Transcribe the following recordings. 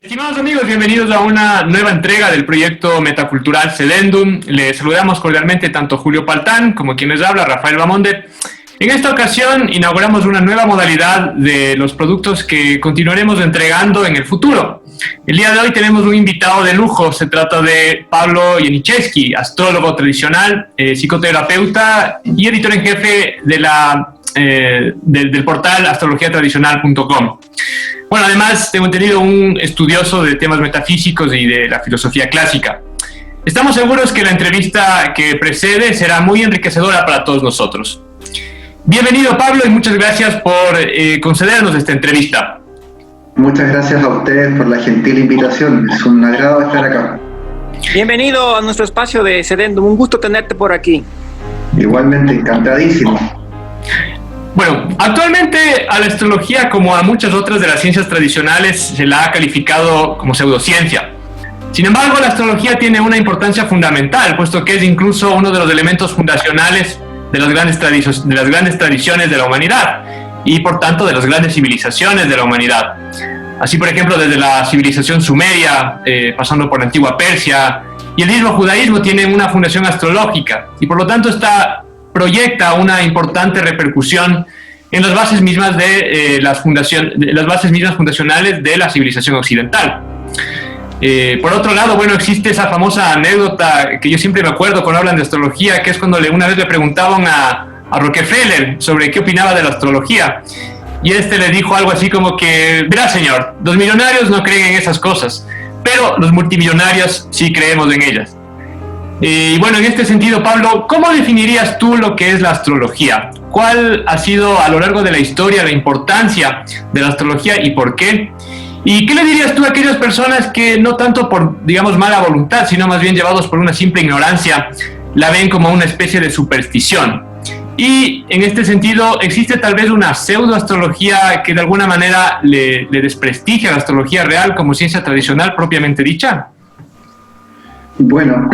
Estimados amigos, bienvenidos a una nueva entrega del proyecto metacultural Sedendum. Les saludamos cordialmente tanto Julio Paltán como quien les habla, Rafael Bamonde. En esta ocasión inauguramos una nueva modalidad de los productos que continuaremos entregando en el futuro. El día de hoy tenemos un invitado de lujo. Se trata de Pablo Janiszewski, astrólogo tradicional, psicoterapeuta y editor en jefe de del portal astrologiatradicional.com. Bueno, además tengo entendido un estudioso de temas metafísicos y de la filosofía clásica. Estamos seguros que la entrevista que precede será muy enriquecedora para todos nosotros. Bienvenido, Pablo, y muchas gracias por concedernos esta entrevista. Muchas gracias a ustedes por la gentil invitación. Es un agrado estar acá. Bienvenido a nuestro espacio de Sedendum. Un gusto tenerte por aquí. Igualmente, encantadísimo. Bueno, actualmente a la astrología, como a muchas otras de las ciencias tradicionales, se la ha calificado como pseudociencia. Sin embargo, la astrología tiene una importancia fundamental, puesto que es incluso uno de los elementos fundacionales de las grandes tradiciones de la humanidad y, por tanto, de las grandes civilizaciones de la humanidad. Así, por ejemplo, desde la civilización sumeria, pasando por la antigua Persia, y el mismo judaísmo tienen una fundación astrológica, y por lo tanto proyecta una importante repercusión en las bases mismas las bases mismas fundacionales de la civilización occidental. Por otro lado, bueno, existe esa famosa anécdota que yo siempre me acuerdo cuando hablan de astrología, que es cuando una vez le preguntaban a Rockefeller sobre qué opinaba de la astrología, y le dijo algo así como que: verá, señor, los millonarios no creen en esas cosas, pero los multimillonarios sí creemos en ellas. Y bueno, en este sentido, Pablo, ¿cómo definirías tú lo que es la astrología? ¿Cuál ha sido a lo largo de la historia la importancia de la astrología y por qué? ¿Y qué le dirías tú a aquellas personas que no tanto por, digamos, mala voluntad, sino más bien llevados por una simple ignorancia, la ven como una especie de superstición? Y en este sentido, ¿existe tal vez una pseudoastrología que de alguna manera le desprestigia a la astrología real como ciencia tradicional propiamente dicha? Bueno,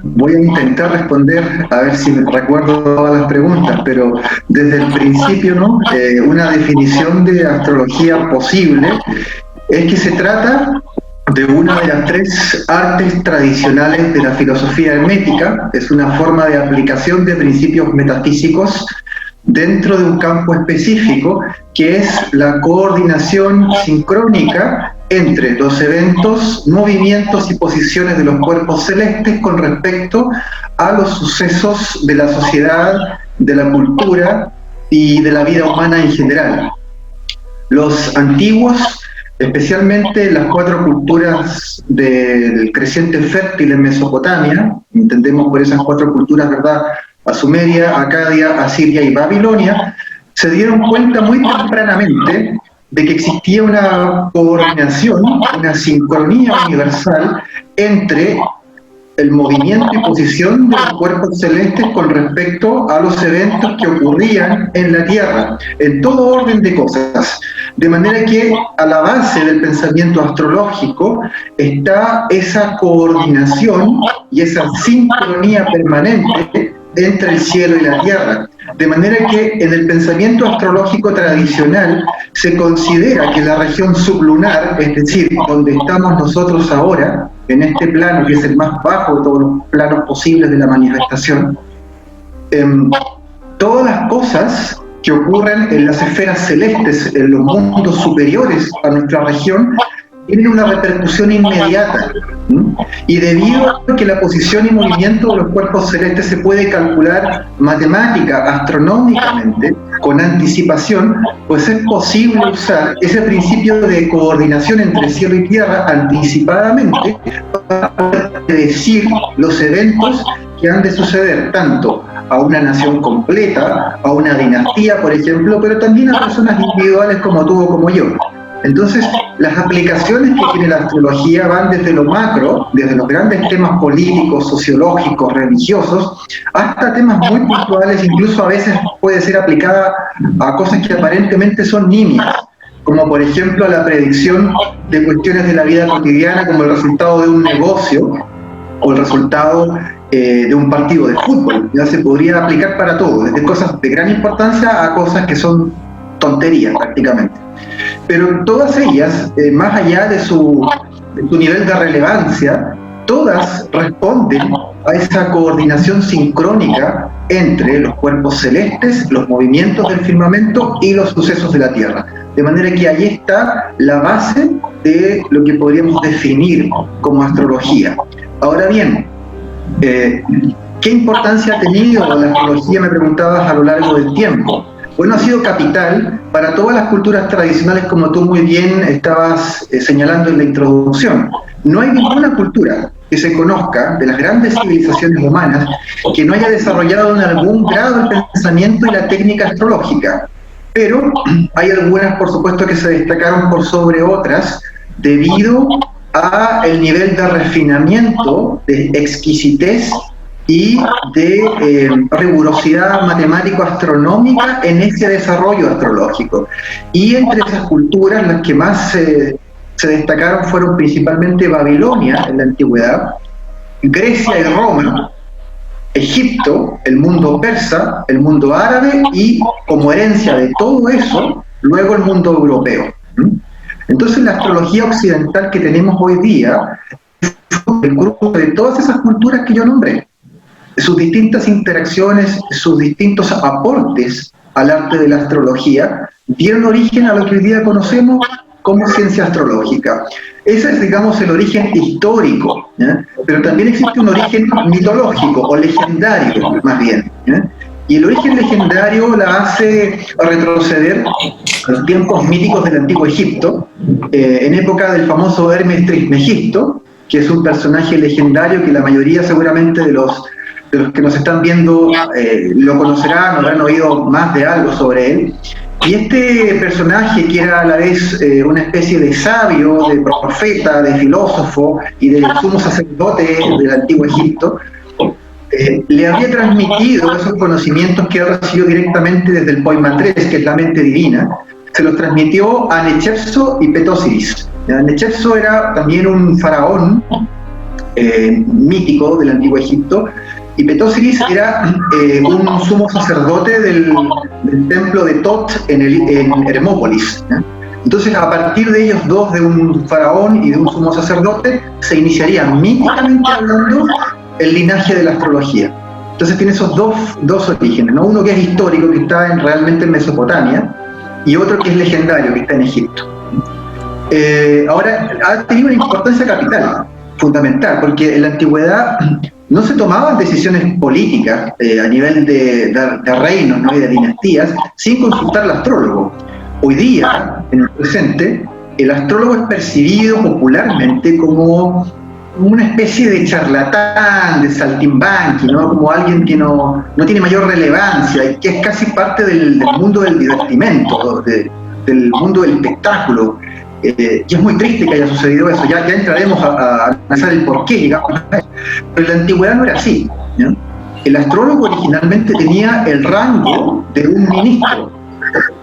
voy a intentar responder, a ver si me recuerdo todas las preguntas, pero desde el principio, ¿no? Una definición de astrología posible es que se trata de una de las tres artes tradicionales de la filosofía hermética. Es una forma de aplicación de principios metafísicos dentro de un campo específico, que es la coordinación sincrónica entre los eventos, movimientos y posiciones de los cuerpos celestes con respecto a los sucesos de la sociedad, de la cultura y de la vida humana en general. Los antiguos, especialmente las cuatro culturas del creciente fértil en Mesopotamia, entendemos por esas cuatro culturas, ¿verdad?, a Sumeria, Acadia, Asiria y Babilonia, se dieron cuenta muy tempranamente de que existía una coordinación, una sincronía universal entre el movimiento y posición de los cuerpos celestes con respecto a los eventos que ocurrían en la Tierra, en todo orden de cosas. De manera que a la base del pensamiento astrológico está esa coordinación y esa sincronía permanente entre el cielo y la tierra. De manera que en el pensamiento astrológico tradicional se considera que la región sublunar, es decir, donde estamos nosotros ahora, en este plano que es el más bajo de todos los planos posibles de la manifestación, todas las cosas que ocurren en las esferas celestes, en los mundos superiores a nuestra región, tienen una repercusión inmediata. Y debido a que la posición y movimiento de los cuerpos celestes se puede calcular matemática, astronómicamente, con anticipación, pues es posible usar ese principio de coordinación entre cielo y tierra anticipadamente para predecir los eventos que han de suceder tanto a una nación completa, a una dinastía, por ejemplo, pero también a personas individuales como tú o como yo. Entonces, las aplicaciones que tiene la astrología van desde lo macro, desde los grandes temas políticos, sociológicos, religiosos, hasta temas muy puntuales, incluso a veces puede ser aplicada a cosas que aparentemente son nimias, como por ejemplo la predicción de cuestiones de la vida cotidiana, como el resultado de un negocio o el resultado de un partido de fútbol. Ya se podría aplicar para todo, desde cosas de gran importancia a cosas que son tonterías prácticamente. Pero todas ellas, más allá de su nivel de relevancia, todas responden a esa coordinación sincrónica entre los cuerpos celestes, los movimientos del firmamento y los sucesos de la Tierra. De manera que ahí está la base de lo que podríamos definir como astrología. Ahora bien, ¿qué importancia ha tenido la astrología, me preguntabas, a lo largo del tiempo? Bueno, ha sido capital para todas las culturas tradicionales, como tú muy bien estabas señalando en la introducción. No hay ninguna cultura que se conozca de las grandes civilizaciones humanas que no haya desarrollado en algún grado el pensamiento y la técnica astrológica. Pero hay algunas, por supuesto, que se destacaron por sobre otras debido a el nivel de refinamiento, de exquisitez y de rigurosidad matemático-astronómica en ese desarrollo astrológico. Y entre esas culturas, las que más se destacaron fueron principalmente Babilonia en la antigüedad, Grecia y Roma, Egipto, el mundo persa, el mundo árabe y, como herencia de todo eso, luego el mundo europeo. Entonces la astrología occidental que tenemos hoy día es el grupo de todas esas culturas que yo nombré, sus distintas interacciones, sus distintos aportes al arte de la astrología dieron origen a lo que hoy día conocemos como ciencia astrológica. Ese es, digamos, el origen histórico, ¿ya? Pero también existe un origen mitológico o legendario, más bien, ¿ya? Y el origen legendario la hace retroceder a los tiempos míticos del Antiguo Egipto, en época del famoso Hermes Trismegisto, que es un personaje legendario que la mayoría seguramente de los que nos están viendo lo conocerán, habrán oído más de algo sobre él. Y este personaje, que era a la vez una especie de sabio, de profeta, de filósofo y de sumo sacerdote del Antiguo Egipto, le había transmitido esos conocimientos que él recibió directamente desde el Poima 3, que es la mente divina, se los transmitió a Nechepso y Petósiris. Nechepso era también un faraón mítico del Antiguo Egipto, y Petósiris era un sumo sacerdote del templo de Tot en Hermópolis. Entonces, a partir de ellos dos, de un faraón y de un sumo sacerdote, se iniciaría míticamente hablando el linaje de la astrología. Entonces tiene esos dos orígenes, ¿no? Uno que es histórico, que está realmente en Mesopotamia, y otro que es legendario, que está en Egipto. Ahora, ha tenido una importancia capital, fundamental, porque en la antigüedad no se tomaban decisiones políticas a nivel de reinos, ¿no? Y de dinastías sin consultar al astrólogo. Hoy día, en el presente, el astrólogo es percibido popularmente como una especie de charlatán, de saltimbanqui, ¿no? Como alguien que no tiene mayor relevancia y que es casi parte del mundo del divertimento, del mundo del espectáculo. Y es muy triste que haya sucedido eso, ya entraremos a analizar el porqué, digamos. Pero en la antigüedad no era así, ¿no? El astrólogo originalmente tenía el rango de un ministro.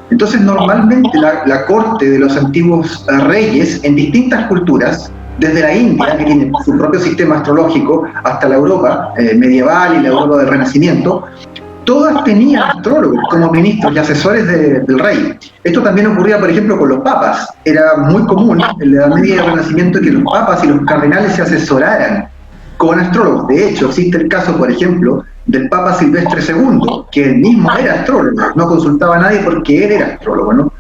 Entonces normalmente la corte de los antiguos reyes en distintas culturas, desde la India, que tiene su propio sistema astrológico, hasta la Europa medieval y la Europa del Renacimiento, todas tenían astrólogos como ministros y asesores del rey. Esto también ocurría, por ejemplo, con los papas. Era muy común en la Edad Media y el Renacimiento que los papas y los cardenales se asesoraran con astrólogos. De hecho, existe el caso, por ejemplo, del Papa Silvestre II, que él mismo era astrólogo, no consultaba a nadie porque él era astrólogo, ¿no?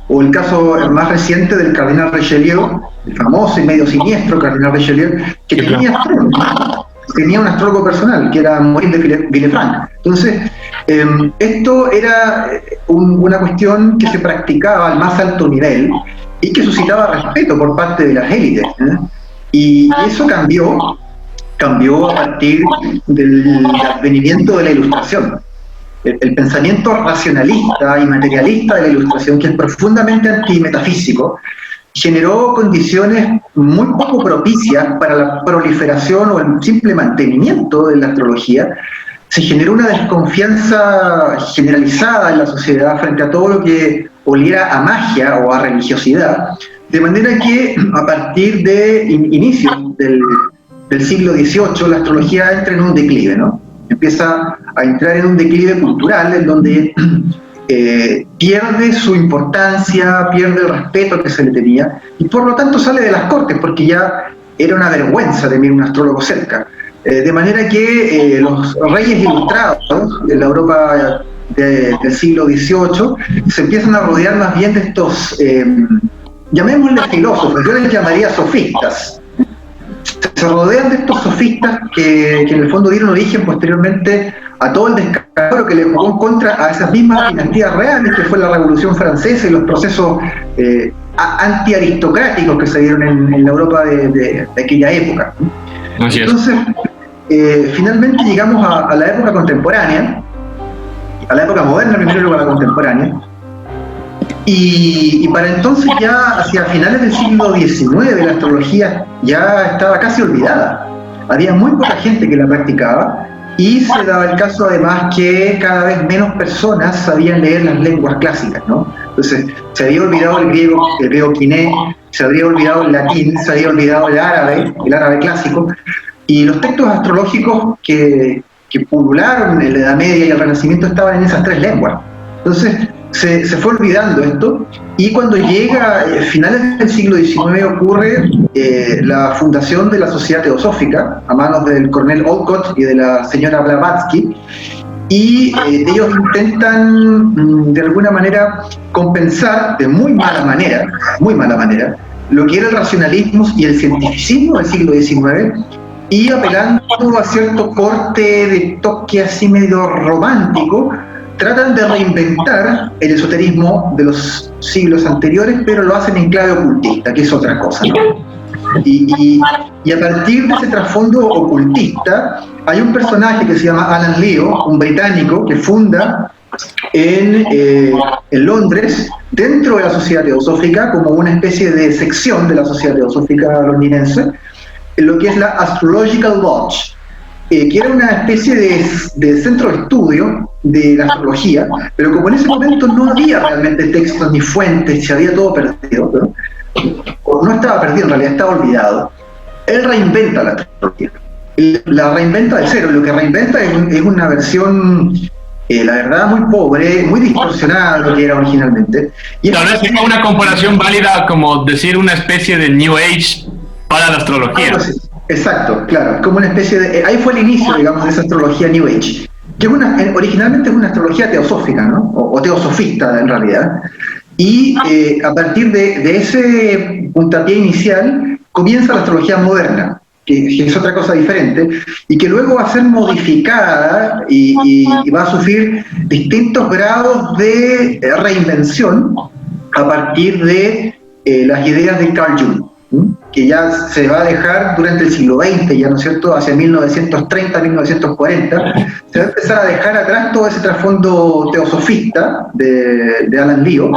O el caso más reciente del cardenal Richelieu, el famoso y medio siniestro cardenal Richelieu, que tenía astrólogo. Tenía un astrólogo personal, que era Maurice de Villefranche. Entonces, esto era una cuestión que se practicaba al más alto nivel y que suscitaba respeto por parte de las élites, ¿eh? Y eso cambió a partir del advenimiento de la Ilustración. El pensamiento racionalista y materialista de la Ilustración, que es profundamente antimetafísico, generó condiciones muy poco propicias para la proliferación o el simple mantenimiento de la astrología. Se generó una desconfianza generalizada en la sociedad frente a todo lo que oliera a magia o a religiosidad, de manera que a partir de inicios del siglo XVIII la astrología entra en un declive, ¿no? Empieza a entrar en un declive cultural en donde pierde su importancia, pierde el respeto que se le tenía, y por lo tanto sale de las cortes, porque ya era una vergüenza tener un astrólogo cerca. De manera que los reyes ilustrados en la Europa del siglo XVIII se empiezan a rodear más bien de estos, llamémosles filósofos, yo les llamaría sofistas. Se rodean de estos sofistas que en el fondo dieron origen posteriormente a todo el descaro que le jugó en contra a esas mismas dinastías reales, que fue la Revolución Francesa y los procesos antiaristocráticos que se dieron en la Europa de aquella época. Entonces, finalmente llegamos a la época contemporánea, a la época moderna primero y luego a la contemporánea, y para entonces ya hacia finales del siglo XIX la astrología ya estaba casi olvidada. Había muy poca gente que la practicaba, y se daba el caso además que cada vez menos personas sabían leer las lenguas clásicas, ¿no? Entonces se había olvidado el griego quiné, se había olvidado el latín, se había olvidado el árabe clásico, y los textos astrológicos que pulularon en la Edad Media y el Renacimiento estaban en esas tres lenguas. Entonces se fue olvidando esto, y cuando llega a finales del siglo XIX ocurre la fundación de la Sociedad Teosófica a manos del coronel Olcott y de la señora Blavatsky, y ellos intentan de alguna manera compensar de muy mala manera lo que era el racionalismo y el cientificismo del siglo XIX, y apelando a cierto corte de toque así medio romántico, tratan de reinventar el esoterismo de los siglos anteriores, pero lo hacen en clave ocultista, que es otra cosa, ¿no? Y a partir de ese trasfondo ocultista hay un personaje que se llama Alan Leo, un británico que funda en Londres, dentro de la Sociedad Teosófica, como una especie de sección de la Sociedad Teosófica londinense, en lo que es la Astrological Lodge, que era una especie de centro de estudio de la astrología, pero como en ese momento no había realmente textos ni fuentes, se había todo perdido, ¿no? O no estaba perdido, en realidad estaba olvidado, él reinventa la astrología, la reinventa de cero. Lo que reinventa es una versión, la verdad, muy pobre, muy distorsionada de lo que era originalmente. Y tal vez tenga una comparación válida, como decir una especie de New Age para la astrología. Exacto, claro, como una especie de... ahí fue el inicio, digamos, de esa astrología New Age, que originalmente es una astrología teosófica, ¿no? O teosofista, en realidad. Y a partir de ese puntapié inicial comienza la astrología moderna, que es otra cosa diferente, y que luego va a ser modificada y va a sufrir distintos grados de reinvención a partir de las ideas de Carl Jung, que ya se va a dejar durante el siglo XX, ya, ¿no es cierto?, hacia 1930, 1940, se va a empezar a dejar atrás todo ese trasfondo teosofista de Alan Leo,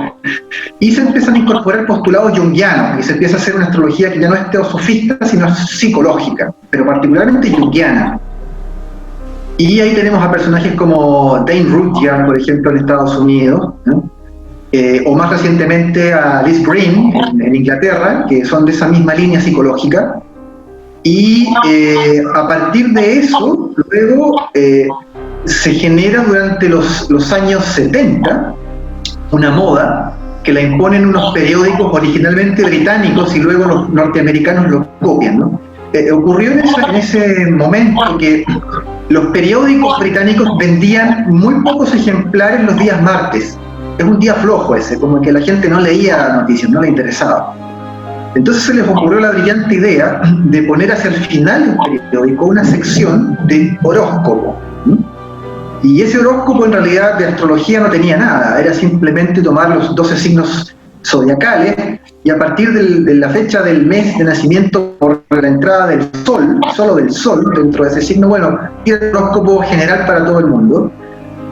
y se empiezan a incorporar postulados jungianos, y se empieza a hacer una astrología que ya no es teosofista, sino psicológica, pero particularmente jungiana. Y ahí tenemos a personajes como Dane Rudyard, por ejemplo, en Estados Unidos, ¿no? O más recientemente a Liz Green en Inglaterra, que son de esa misma línea psicológica, y a partir de eso luego se genera durante los años 70 una moda que la imponen unos periódicos originalmente británicos y luego los norteamericanos lo copian, ¿no? Ocurrió en ese momento que los periódicos británicos vendían muy pocos ejemplares los días martes. Es un día flojo ese, como que la gente no leía noticias, no le interesaba. Entonces se les ocurrió la brillante idea de poner hacia el final del periódico una sección de horóscopo, ¿no? Y ese horóscopo en realidad de astrología no tenía nada, era simplemente tomar los 12 signos zodiacales y a partir de la fecha del mes de nacimiento por la entrada del sol, solo del sol dentro de ese signo, bueno, era el horóscopo general para todo el mundo,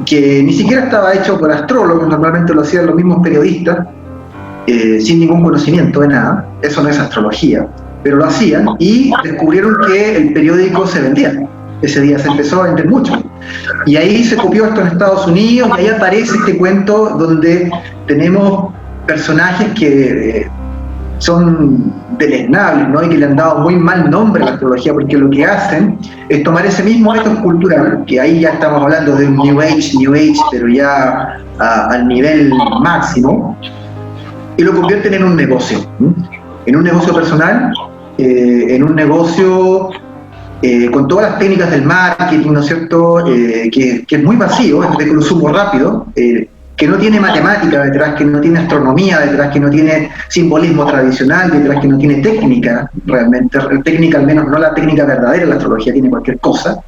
que ni siquiera estaba hecho por astrólogos, normalmente lo hacían los mismos periodistas, sin ningún conocimiento de nada. Eso no es astrología, pero lo hacían y descubrieron que el periódico se vendía. Ese día se empezó a vender mucho. Y ahí se copió esto en Estados Unidos, y ahí aparece este cuento donde tenemos personajes que son deleznables, ¿no? Y que le han dado muy mal nombre a la astrología, porque lo que hacen es tomar ese mismo ethos cultural, que ahí ya estamos hablando de un New Age, pero ya al nivel máximo y lo convierten en un negocio, en un negocio personal, en un negocio con todas las técnicas del marketing, ¿no es cierto?, que es muy vacío, es de consumo rápido, que no tiene matemática detrás, que no tiene astronomía detrás, que no tiene simbolismo tradicional detrás, que no tiene técnica realmente, técnica al menos no la técnica verdadera, la astrología tiene cualquier cosa.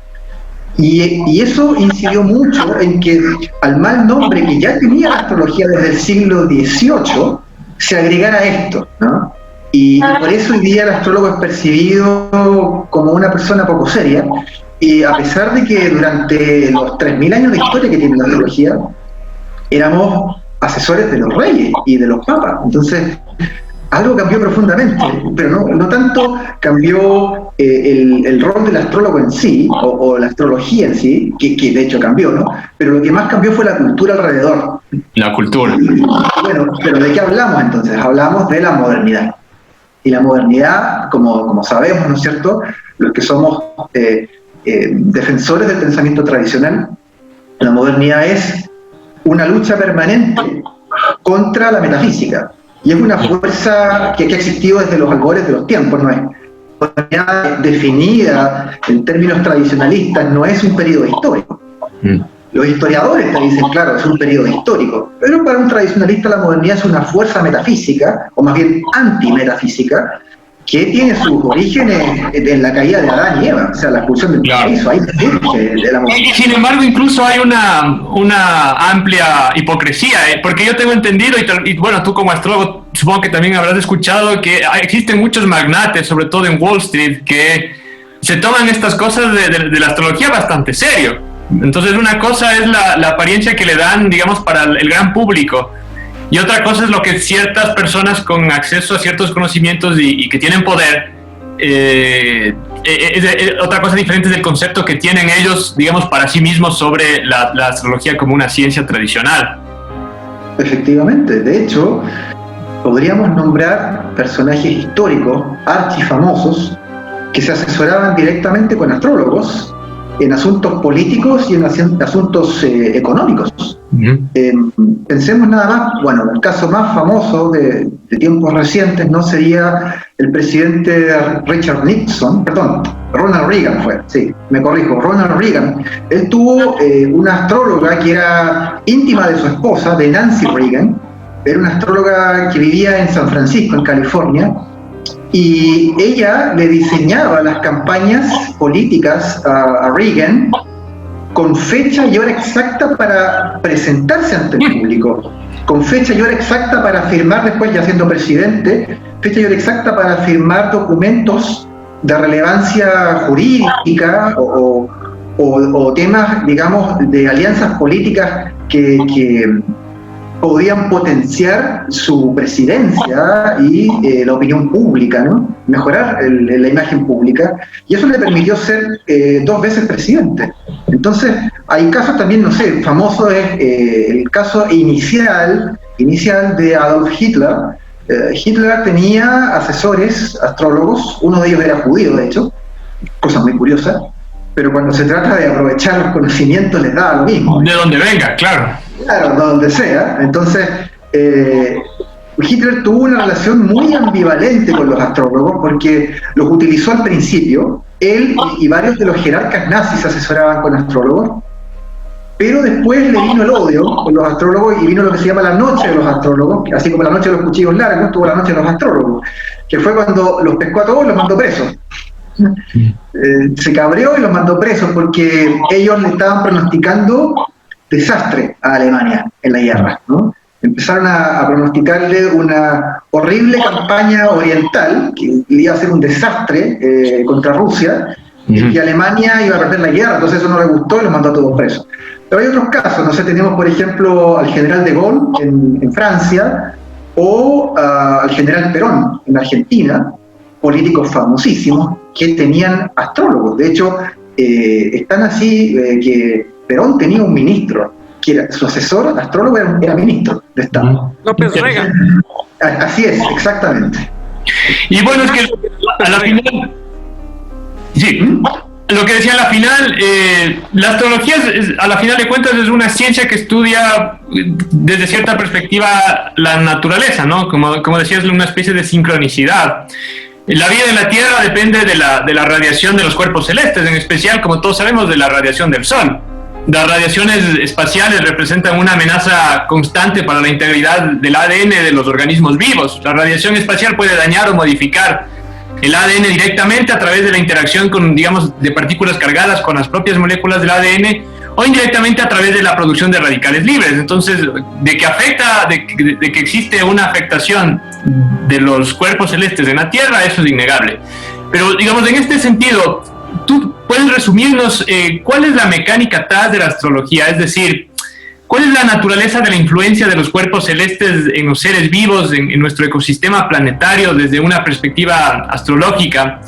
Y eso incidió mucho en que al mal nombre que ya tenía la astrología desde el siglo XVIII, se agregara esto, ¿no? Y por eso hoy día el astrólogo es percibido como una persona poco seria, y a pesar de que durante los 3.000 años de historia que tiene la astrología, éramos asesores de los reyes y de los papas. Entonces, algo cambió profundamente, pero no tanto cambió el rol del astrólogo en sí, o la astrología en sí, que de hecho cambió, ¿no? Pero lo que más cambió fue la cultura alrededor. La cultura. Bueno, pero ¿de qué hablamos entonces? Hablamos de la modernidad. Y la modernidad, como sabemos, ¿no es cierto?, los que somos defensores del pensamiento tradicional, la modernidad es una lucha permanente contra la metafísica. Y es una fuerza que ha existido desde los albores de los tiempos, no es definida en términos tradicionalistas, no es un periodo histórico. Los historiadores te dicen, claro, es un periodo histórico, pero para un tradicionalista la modernidad es una fuerza metafísica, o más bien antimetafísica, que tiene sus orígenes en la caída de Adán y Eva, o sea, la expulsión del paraíso, ahí de la modernidad. Sin embargo, incluso hay una amplia hipocresía, porque yo tengo entendido, y bueno, tú como astrólogo supongo que también habrás escuchado que existen muchos magnates, sobre todo en Wall Street, que se toman estas cosas de la astrología bastante serio. Entonces una cosa es la apariencia que le dan, digamos, para el gran público, y otra cosa es lo que ciertas personas con acceso a ciertos conocimientos y que tienen poder, otra cosa diferente del concepto que tienen ellos, digamos, para sí mismos sobre la astrología como una ciencia tradicional. Efectivamente, de hecho, podríamos nombrar personajes históricos, archifamosos, que se asesoraban directamente con astrólogos en asuntos políticos y en asuntos económicos. Pensemos nada más, bueno, el caso más famoso de tiempos recientes no sería el presidente Ronald Reagan fue, sí, me corrijo, Ronald Reagan. Él tuvo una astróloga que era íntima de su esposa, de Nancy Reagan, era una astróloga que vivía en San Francisco, en California, y ella le diseñaba las campañas políticas a Reagan con fecha y hora exacta para presentarse ante el público, con fecha y hora exacta para firmar después, ya siendo presidente, fecha y hora exacta para firmar documentos de relevancia jurídica o temas, digamos, de alianzas políticas que podían potenciar su presidencia y la opinión pública, ¿no? Mejorar la imagen pública, y eso le permitió ser 2 veces presidente. Entonces, hay casos también, no sé, famoso es el caso inicial de Adolf Hitler. Hitler tenía asesores, astrólogos, uno de ellos era judío, de hecho, cosa muy curiosa, pero cuando se trata de aprovechar los conocimientos les da lo mismo. De donde venga, claro. Claro, de donde sea. Entonces, Hitler tuvo una relación muy ambivalente con los astrólogos porque los utilizó al principio. Él y varios de los jerarcas nazis se asesoraban con astrólogos, pero después le vino el odio con los astrólogos y vino lo que se llama la noche de los astrólogos, así como la noche de los cuchillos largos, tuvo la noche de los astrólogos, que fue cuando los pescó a todos y los mandó presos. Se cabreó y los mandó presos porque ellos le estaban pronosticando desastre a Alemania en la guerra, ¿no? Empezaron a pronosticarle una horrible campaña oriental que iba a ser un desastre contra Rusia, y que Alemania iba a perder la guerra, entonces eso no le gustó y los mandó a todos presos. Pero hay otros casos, no sé, tenemos por ejemplo al general de Gaulle en Francia, o al general Perón en Argentina, políticos famosísimos que tenían astrólogos. De hecho, están así que Perón tenía un ministro, que era su asesor astrólogo, era ministro de Estado. López Reagan. Así es, exactamente. Y bueno, es que a la final... Sí. lo que decía a la final, la astrología a la final de cuentas es una ciencia que estudia desde cierta perspectiva la naturaleza, ¿no? Como decías, una especie de sincronicidad. La vida en la Tierra depende de la radiación de los cuerpos celestes, en especial, como todos sabemos, de la radiación del Sol. Las radiaciones espaciales representan una amenaza constante para la integridad del ADN de los organismos vivos. La radiación espacial puede dañar o modificar el ADN directamente a través de la interacción con, digamos, de partículas cargadas con las propias moléculas del ADN, o indirectamente a través de la producción de radicales libres. Entonces, de que existe una afectación de los cuerpos celestes en la Tierra, eso es innegable. Pero, digamos, en este sentido, ¿tú puedes resumirnos cuál es la mecánica atrás de la astrología? Es decir, ¿cuál es la naturaleza de la influencia de los cuerpos celestes en los seres vivos, en nuestro ecosistema planetario desde una perspectiva astrológica?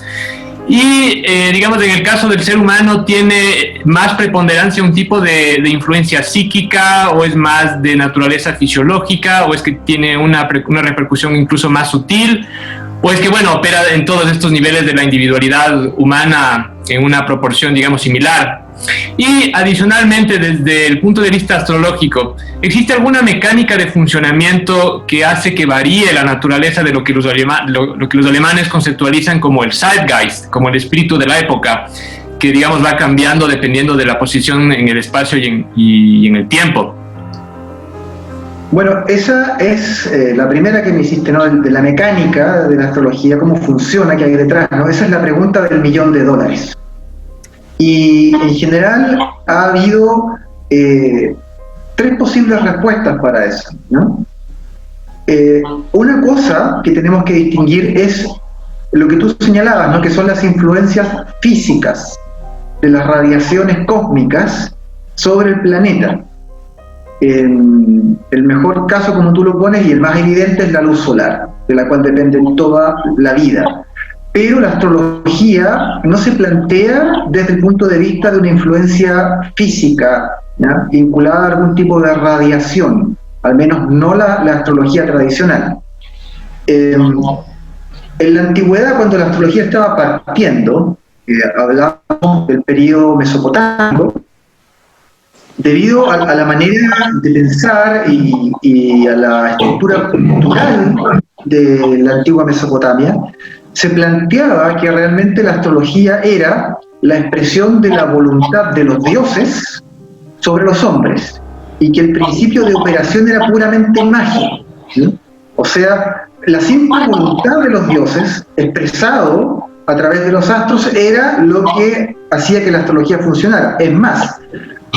Y, digamos, en el caso del ser humano, ¿tiene más preponderancia un tipo de influencia psíquica, o es más de naturaleza fisiológica, o es que tiene una repercusión incluso más sutil, o es que, bueno, opera en todos estos niveles de la individualidad humana en una proporción, digamos, similar? Y adicionalmente, desde el punto de vista astrológico, ¿existe alguna mecánica de funcionamiento que hace que varíe la naturaleza de lo que los alemanes conceptualizan como el Zeitgeist, como el espíritu de la época, que, digamos, va cambiando dependiendo de la posición en el espacio y en el tiempo? Bueno, esa es la primera que me hiciste, ¿no? De la mecánica de la astrología, cómo funciona, qué hay detrás, ¿no? Esa es la pregunta del $1.000.000. Y en general ha habido 3 posibles respuestas para eso, ¿no? Una cosa que tenemos que distinguir es lo que tú señalabas, ¿no? Que son las influencias físicas de las radiaciones cósmicas sobre el planeta. El mejor caso, como tú lo pones, y el más evidente, es la luz solar, de la cual depende toda la vida. Pero la astrología no se plantea desde el punto de vista de una influencia física, ¿ya?, vinculada a algún tipo de radiación, al menos no la astrología tradicional. En la antigüedad, cuando la astrología estaba partiendo, hablábamos del periodo mesopotámico, debido a la manera de pensar y a la estructura cultural de la antigua Mesopotamia, se planteaba que realmente la astrología era la expresión de la voluntad de los dioses sobre los hombres, y que el principio de operación era puramente mágico, ¿sí? O sea, la simple voluntad de los dioses, expresado a través de los astros, era lo que hacía que la astrología funcionara. Es más,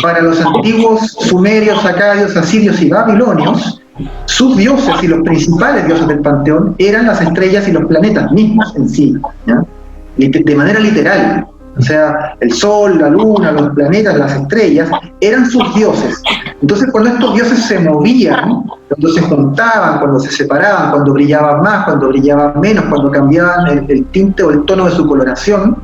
para los antiguos sumerios, acadios, asirios y babilonios, sus dioses y los principales dioses del panteón eran las estrellas y los planetas mismos en sí, ¿ya?, de manera literal. O sea, el sol, la luna, los planetas, las estrellas eran sus dioses. Entonces, cuando estos dioses se movían, cuando se juntaban, cuando se separaban, cuando brillaban más, cuando brillaban menos, cuando cambiaban el tinte o el tono de su coloración,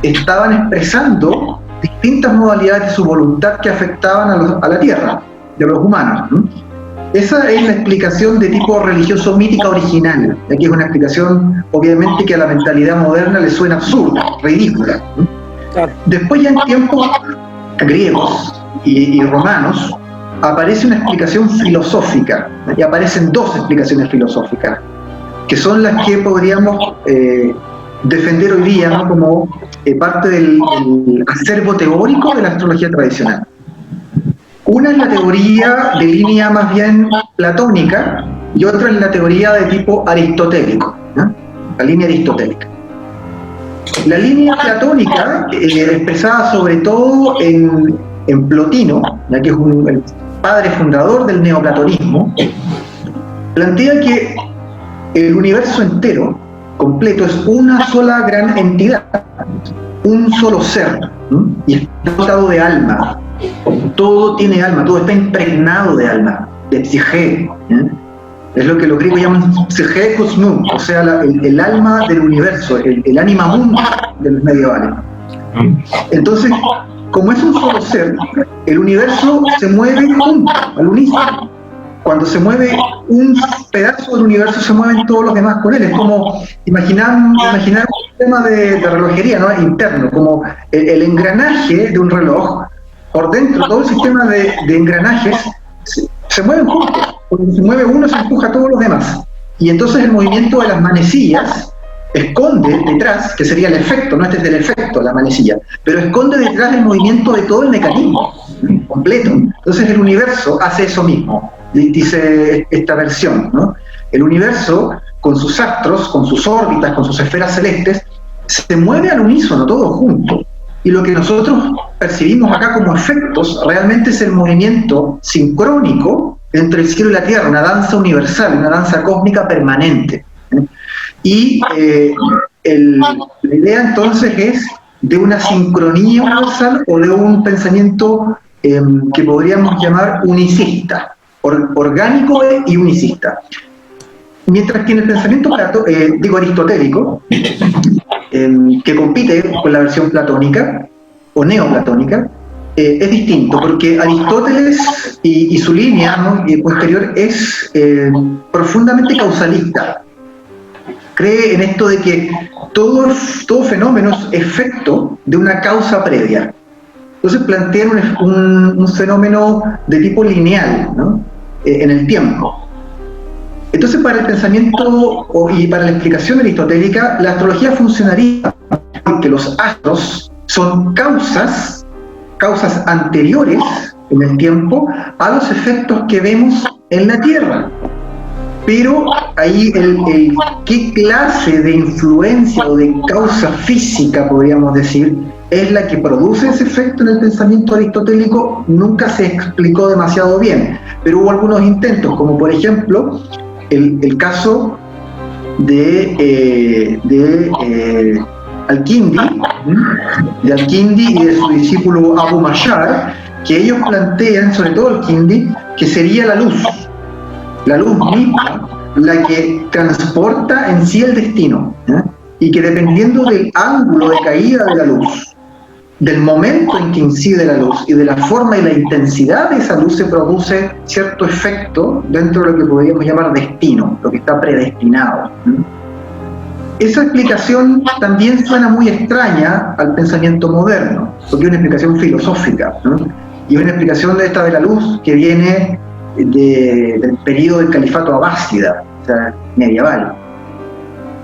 estaban expresando distintas modalidades de su voluntad que afectaban a la Tierra, de los humanos, ¿no? Esa es la explicación de tipo religioso mítica original. Aquí es una explicación, obviamente, que a la mentalidad moderna le suena absurda, ridícula, ¿no? Claro. Después, ya en tiempos griegos y romanos, aparece una explicación filosófica, y aparecen 2 explicaciones filosóficas, que son las que podríamos defender hoy día, ¿no?, como parte del acervo teórico de la astrología tradicional. Una es la teoría de línea más bien platónica, y otra es la teoría de tipo aristotélico, ¿no?, la línea aristotélica. La línea platónica, expresada sobre todo en Plotino, ya que es el padre fundador del neoplatonismo, plantea que el universo entero, completo, es una sola gran entidad, un solo ser, ¿no?, y está dotado de alma. Todo tiene alma, todo está impregnado de alma, de psique, ¿eh? Es lo que los griegos llaman psique kosmou, o sea, el alma del universo, el anima mundi de los medievales. Entonces, como es un solo ser, el universo se mueve junto, al unísono. Cuando se mueve un pedazo del universo, se mueven todos los demás con él. Es como imaginar un sistema de relojería, ¿no? Interno, como el engranaje de un reloj, por dentro, todo el sistema de engranajes se mueven juntos. Cuando se mueve uno, se empuja a todos los demás. Y entonces el movimiento de las manecillas esconde detrás, que sería el efecto, no este es del efecto, la manecilla, pero esconde detrás el movimiento de todo el mecanismo completo. Entonces el universo hace eso mismo, dice esta versión, ¿no? El universo, con sus astros, con sus órbitas, con sus esferas celestes, se mueve al unísono, todo junto. Y lo que nosotros percibimos acá como efectos realmente es el movimiento sincrónico entre el cielo y la tierra, una danza universal, una danza cósmica permanente. Y la idea entonces es de una sincronía universal o de un pensamiento que podríamos llamar unicista, orgánico y unicista. Mientras que en el pensamiento aristotélico, que compite con la versión platónica o neoplatónica, es distinto, porque Aristóteles y su línea, ¿no?, posterior es profundamente causalista. Cree en esto de que todo fenómeno es efecto de una causa previa. Entonces plantean un fenómeno de tipo lineal, ¿no?, en el tiempo. Entonces, para el pensamiento y para la explicación aristotélica, la astrología funcionaría porque los astros son causas anteriores en el tiempo a los efectos que vemos en la Tierra. Pero ahí qué clase de influencia o de causa física, podríamos decir, es la que produce ese efecto en el pensamiento aristotélico, nunca se explicó demasiado bien. Pero hubo algunos intentos, como por ejemplo el caso de Al-Kindi y de su discípulo Abu Mashar, que ellos plantean, sobre todo Al-Kindi, que sería la luz misma, la que transporta en sí el destino, y que dependiendo del ángulo de caída de la luz, del momento en que incide la luz y de la forma y la intensidad de esa luz, se produce cierto efecto dentro de lo que podríamos llamar destino, lo que está predestinado. Esa explicación también suena muy extraña al pensamiento moderno, porque es una explicación filosófica, ¿no? Y es una explicación de esta de la luz que viene del periodo del califato abásida, o sea, medieval.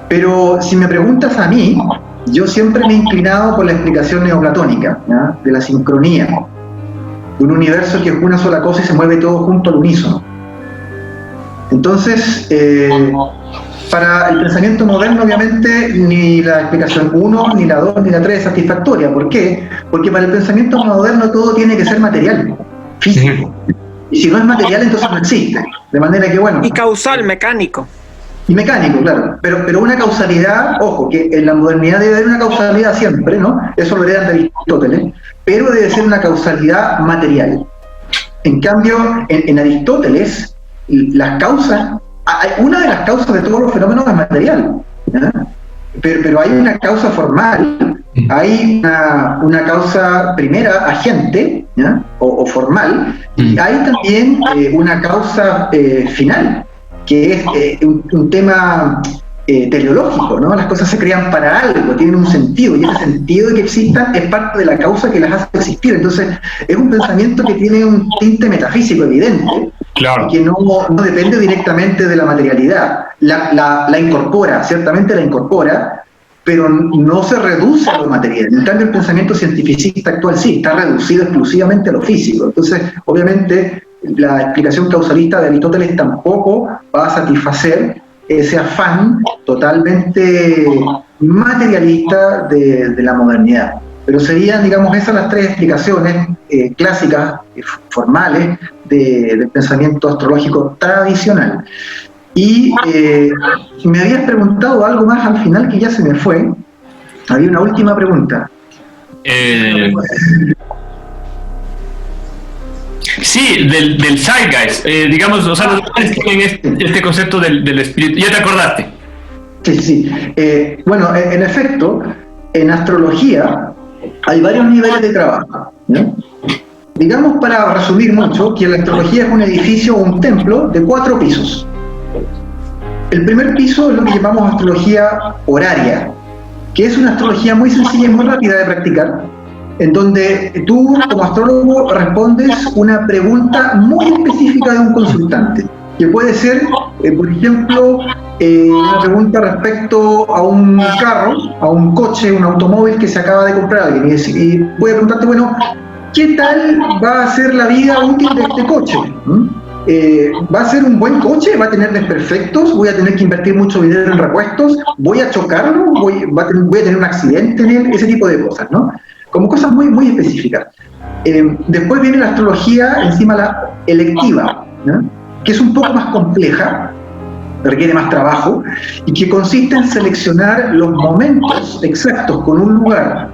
Pero si me preguntas a mí, yo siempre me he inclinado por la explicación neoplatónica, ¿ya?, de la sincronía, de un universo que es una sola cosa y se mueve todo junto al unísono. Entonces, para el pensamiento moderno, obviamente, ni la explicación 1, ni la 2, ni la 3 es satisfactoria. ¿Por qué? Porque para el pensamiento moderno todo tiene que ser material, físico. Y si no es material, entonces no existe. De manera que, bueno... Y causal, mecánico. Y mecánico, claro. Pero una causalidad, ojo, que en la modernidad debe haber una causalidad siempre, ¿no? Eso lo heredan de Aristóteles, pero debe ser una causalidad material. En cambio, en Aristóteles, las causas, una de las causas de todos los fenómenos es material, ¿ya? Pero hay una causa formal, hay una causa primera, agente, ¿ya?, o formal, y hay también una causa final, que es un tema teleológico, ¿no? Las cosas se crean para algo, tienen un sentido, y ese sentido de que existan es parte de la causa que las hace existir. Entonces, es un pensamiento que tiene un tinte metafísico evidente, claro, y que no depende directamente de la materialidad. La incorpora, ciertamente la incorpora, pero no se reduce a lo material. En cambio, el pensamiento cientificista actual sí, está reducido exclusivamente a lo físico. Entonces, obviamente, la explicación causalista de Aristóteles tampoco va a satisfacer ese afán totalmente materialista de la modernidad. Pero serían, digamos, esas las tres explicaciones clásicas, formales, del pensamiento astrológico tradicional. Y me habías preguntado algo más al final que ya se me fue. Había una última pregunta. Sí, del Zeitgeist, digamos, o sea, los jóvenes tienen este concepto del espíritu. ¿Ya te acordaste? Sí. Bueno, en efecto, en astrología hay varios niveles de trabajo, ¿no? Digamos, para resumir mucho, que la astrología es un edificio o un templo de 4 pisos. El primer piso es lo que llamamos astrología horaria, que es una astrología muy sencilla y muy rápida de practicar, en donde tú como astrólogo respondes una pregunta muy específica de un consultante, que puede ser, por ejemplo, una pregunta respecto a un carro, a un coche, un automóvil que se acaba de comprar alguien, y voy a preguntarte, bueno, ¿qué tal va a ser la vida útil de este coche? ¿Va a ser un buen coche? ¿Va a tener desperfectos? ¿Voy a tener que invertir mucho dinero en repuestos? ¿Voy a chocarlo? ¿Voy a tener un accidente en él? Ese tipo de cosas, ¿no? Como cosas muy, muy específicas. Después viene la astrología, encima la electiva, ¿no? Que es un poco más compleja, requiere más trabajo, y que consiste en seleccionar los momentos exactos con un lugar,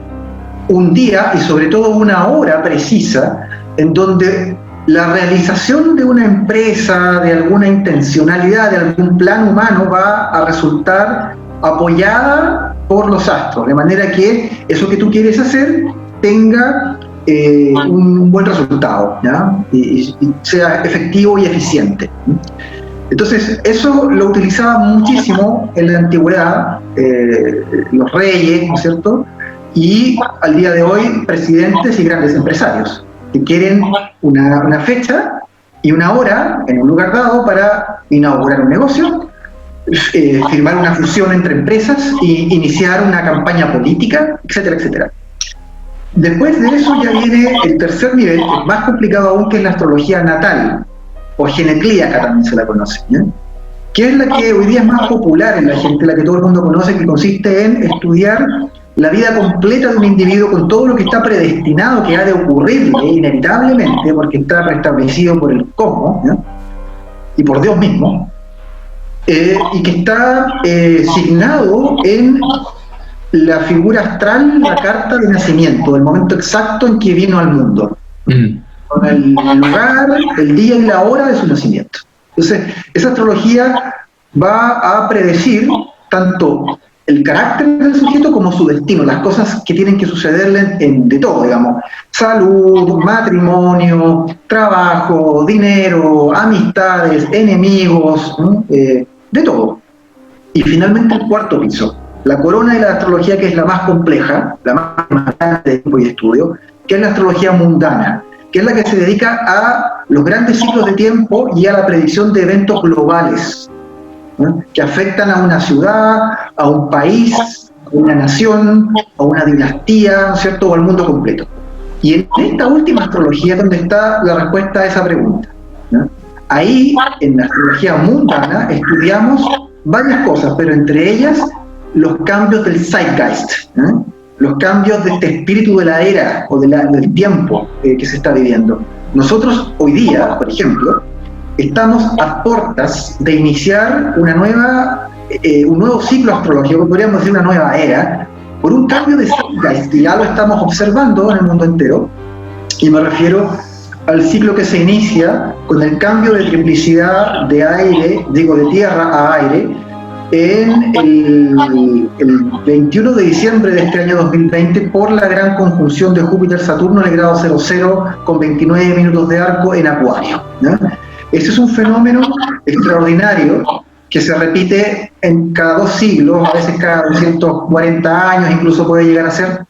un día y sobre todo una hora precisa, en donde la realización de una empresa, de alguna intencionalidad, de algún plan humano va a resultar apoyada por los astros, de manera que eso que tú quieres hacer tenga un buen resultado, ¿ya? Y sea efectivo y eficiente. Entonces, eso lo utilizaban muchísimo en la antigüedad, los reyes, ¿no es cierto? Y al día de hoy, presidentes y grandes empresarios, que quieren una fecha y una hora en un lugar dado para inaugurar un negocio, firmar una fusión entre empresas y iniciar una campaña política, etcétera, etcétera. Después de eso ya viene el tercer nivel, que es más complicado aún, que es la astrología natal, o geneclíaca también se la conoce, ¿eh? Que es la que hoy día es más popular en la gente, la que todo el mundo conoce, que consiste en estudiar la vida completa de un individuo con todo lo que está predestinado, que ha de ocurrirle inevitablemente, porque está preestablecido por el cosmos, ¿no? Y por Dios mismo, y que está signado en la figura astral, la carta de nacimiento, el momento exacto en que vino al mundo, con el lugar, el día y la hora de su nacimiento. Entonces, esa astrología va a predecir tanto el carácter del sujeto como su destino, las cosas que tienen que sucederle de todo, digamos, salud, matrimonio, trabajo, dinero, amistades, enemigos, ¿no? De todo. Y finalmente el cuarto piso, la corona de la astrología, que es la más compleja, la más grande de tiempo y estudio, que es la astrología mundana, que es la que se dedica a los grandes ciclos de tiempo y a la predicción de eventos globales, ¿no? Que afectan a una ciudad, a un país, a una nación, a una dinastía, ¿no es cierto?, o al mundo completo. Y en esta última astrología es donde está la respuesta a esa pregunta, ¿no? Ahí, en la astrología mundana, estudiamos varias cosas, pero entre ellas los cambios del zeitgeist, ¿no? Los cambios de este espíritu de la era o del tiempo que se está viviendo. Nosotros hoy día, por ejemplo, estamos a puertas de iniciar un nuevo ciclo astrológico, podríamos decir una nueva era, por un cambio de zeitgeist, que ya lo estamos observando en el mundo entero, y me refiero al ciclo que se inicia con el cambio de triplicidad de aire, digo de tierra a aire, en el 21 de diciembre de este año 2020 por la gran conjunción de Júpiter-Saturno en el grado 00 con 29 minutos de arco en Acuario, ¿no? Este es un fenómeno extraordinario que se repite en cada 2 siglos, a veces cada 240 años incluso puede llegar a ser,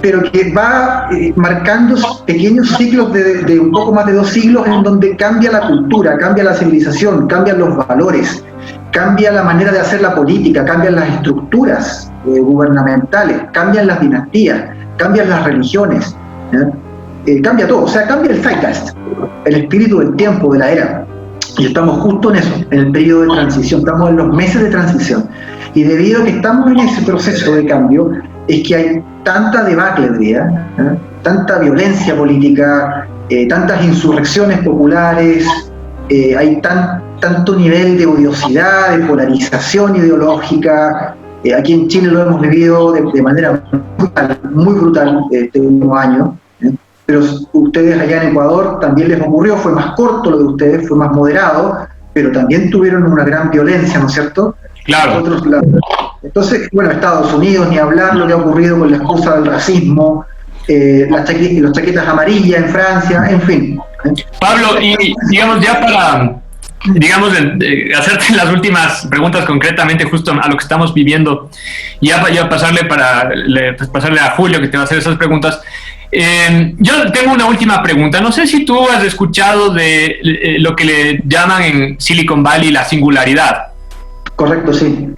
pero que va marcando pequeños ciclos de un poco más de 2 siglos en donde cambia la cultura, cambia la civilización, cambian los valores, cambia la manera de hacer la política, cambian las estructuras gubernamentales, cambian las dinastías, cambian las religiones, cambia todo, o sea, cambia el zeitgeist, el espíritu del tiempo, de la era. Y estamos justo en eso, en el periodo de transición, estamos en los meses de transición. Y debido a que estamos en ese proceso de cambio, es que hay tanta debacle hoy día, tanta violencia política, tantas insurrecciones populares, hay tanto nivel de odiosidad, de polarización ideológica. Aquí en Chile lo hemos vivido de manera muy brutal este último año, pero ustedes allá en Ecuador también les ocurrió, fue más corto lo de ustedes, fue más moderado, pero también tuvieron una gran violencia, ¿no es cierto? Claro. Entonces, bueno, Estados Unidos, ni hablar lo que ha ocurrido con la excusa del racismo, las chaquetas amarillas en Francia, en fin. Pablo, y digamos ya digamos, hacerte las últimas preguntas concretamente justo a lo que estamos viviendo, y ya pasarle a Julio, que te va a hacer esas preguntas. Yo tengo una última pregunta. No sé si tú has escuchado de lo que le llaman en Silicon Valley la singularidad. Correcto, sí.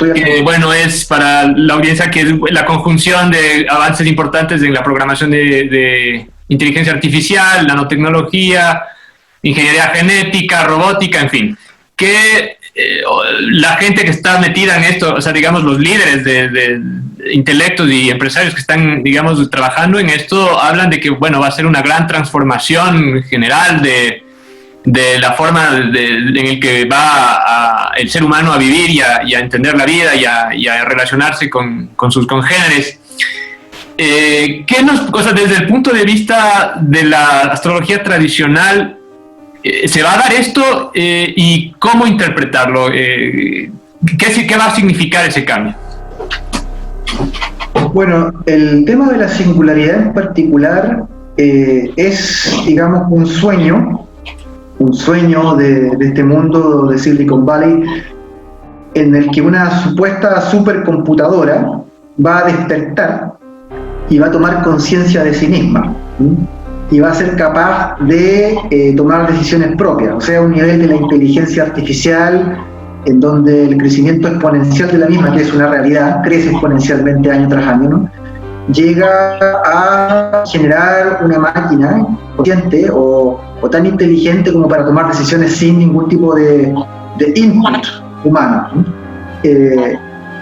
Bueno, es para la audiencia que es la conjunción de avances importantes en la programación de inteligencia artificial, nanotecnología, ingeniería genética, robótica, en fin. Que la gente que está metida en esto, o sea, digamos, los líderes de intelectos y empresarios que están, digamos, trabajando en esto, hablan de que, bueno, va a ser una gran transformación general de la forma en el que va el ser humano a vivir y a entender la vida y a relacionarse con sus congéneres. O sea, desde el punto de vista de la astrología tradicional, ¿se va a dar esto y cómo interpretarlo? ¿Qué va a significar ese cambio? Bueno, el tema de la singularidad en particular es, digamos, un sueño de este mundo de Silicon Valley, en el que una supuesta supercomputadora va a despertar y va a tomar conciencia de sí misma, y va a ser capaz de tomar decisiones propias, o sea, un nivel de la inteligencia artificial en donde el crecimiento exponencial de la misma, que es una realidad, crece exponencialmente año tras año, ¿no? Llega a generar una máquina consciente o tan inteligente como para tomar decisiones sin ningún tipo de input humano, ¿no?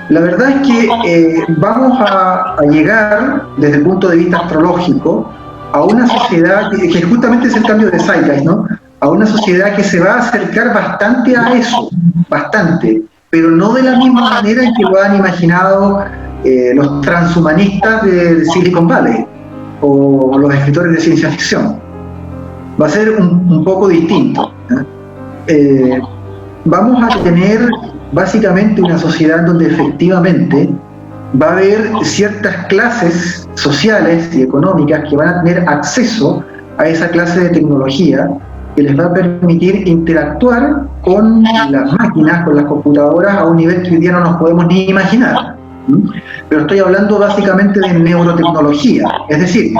La verdad es que vamos a llegar, desde el punto de vista astrológico, a una sociedad que justamente es el cambio de Zeitgeist, ¿no? A una sociedad que se va a acercar bastante a eso, bastante, pero no de la misma manera en que lo han imaginado los transhumanistas de Silicon Valley o los escritores de ciencia ficción. Va a ser un poco distinto, ¿eh? Vamos a tener básicamente una sociedad donde efectivamente va a haber ciertas clases sociales y económicas que van a tener acceso a esa clase de tecnología que les va a permitir interactuar con las máquinas, con las computadoras, a un nivel que hoy día no nos podemos ni imaginar. Pero estoy hablando básicamente de neurotecnología, es decir,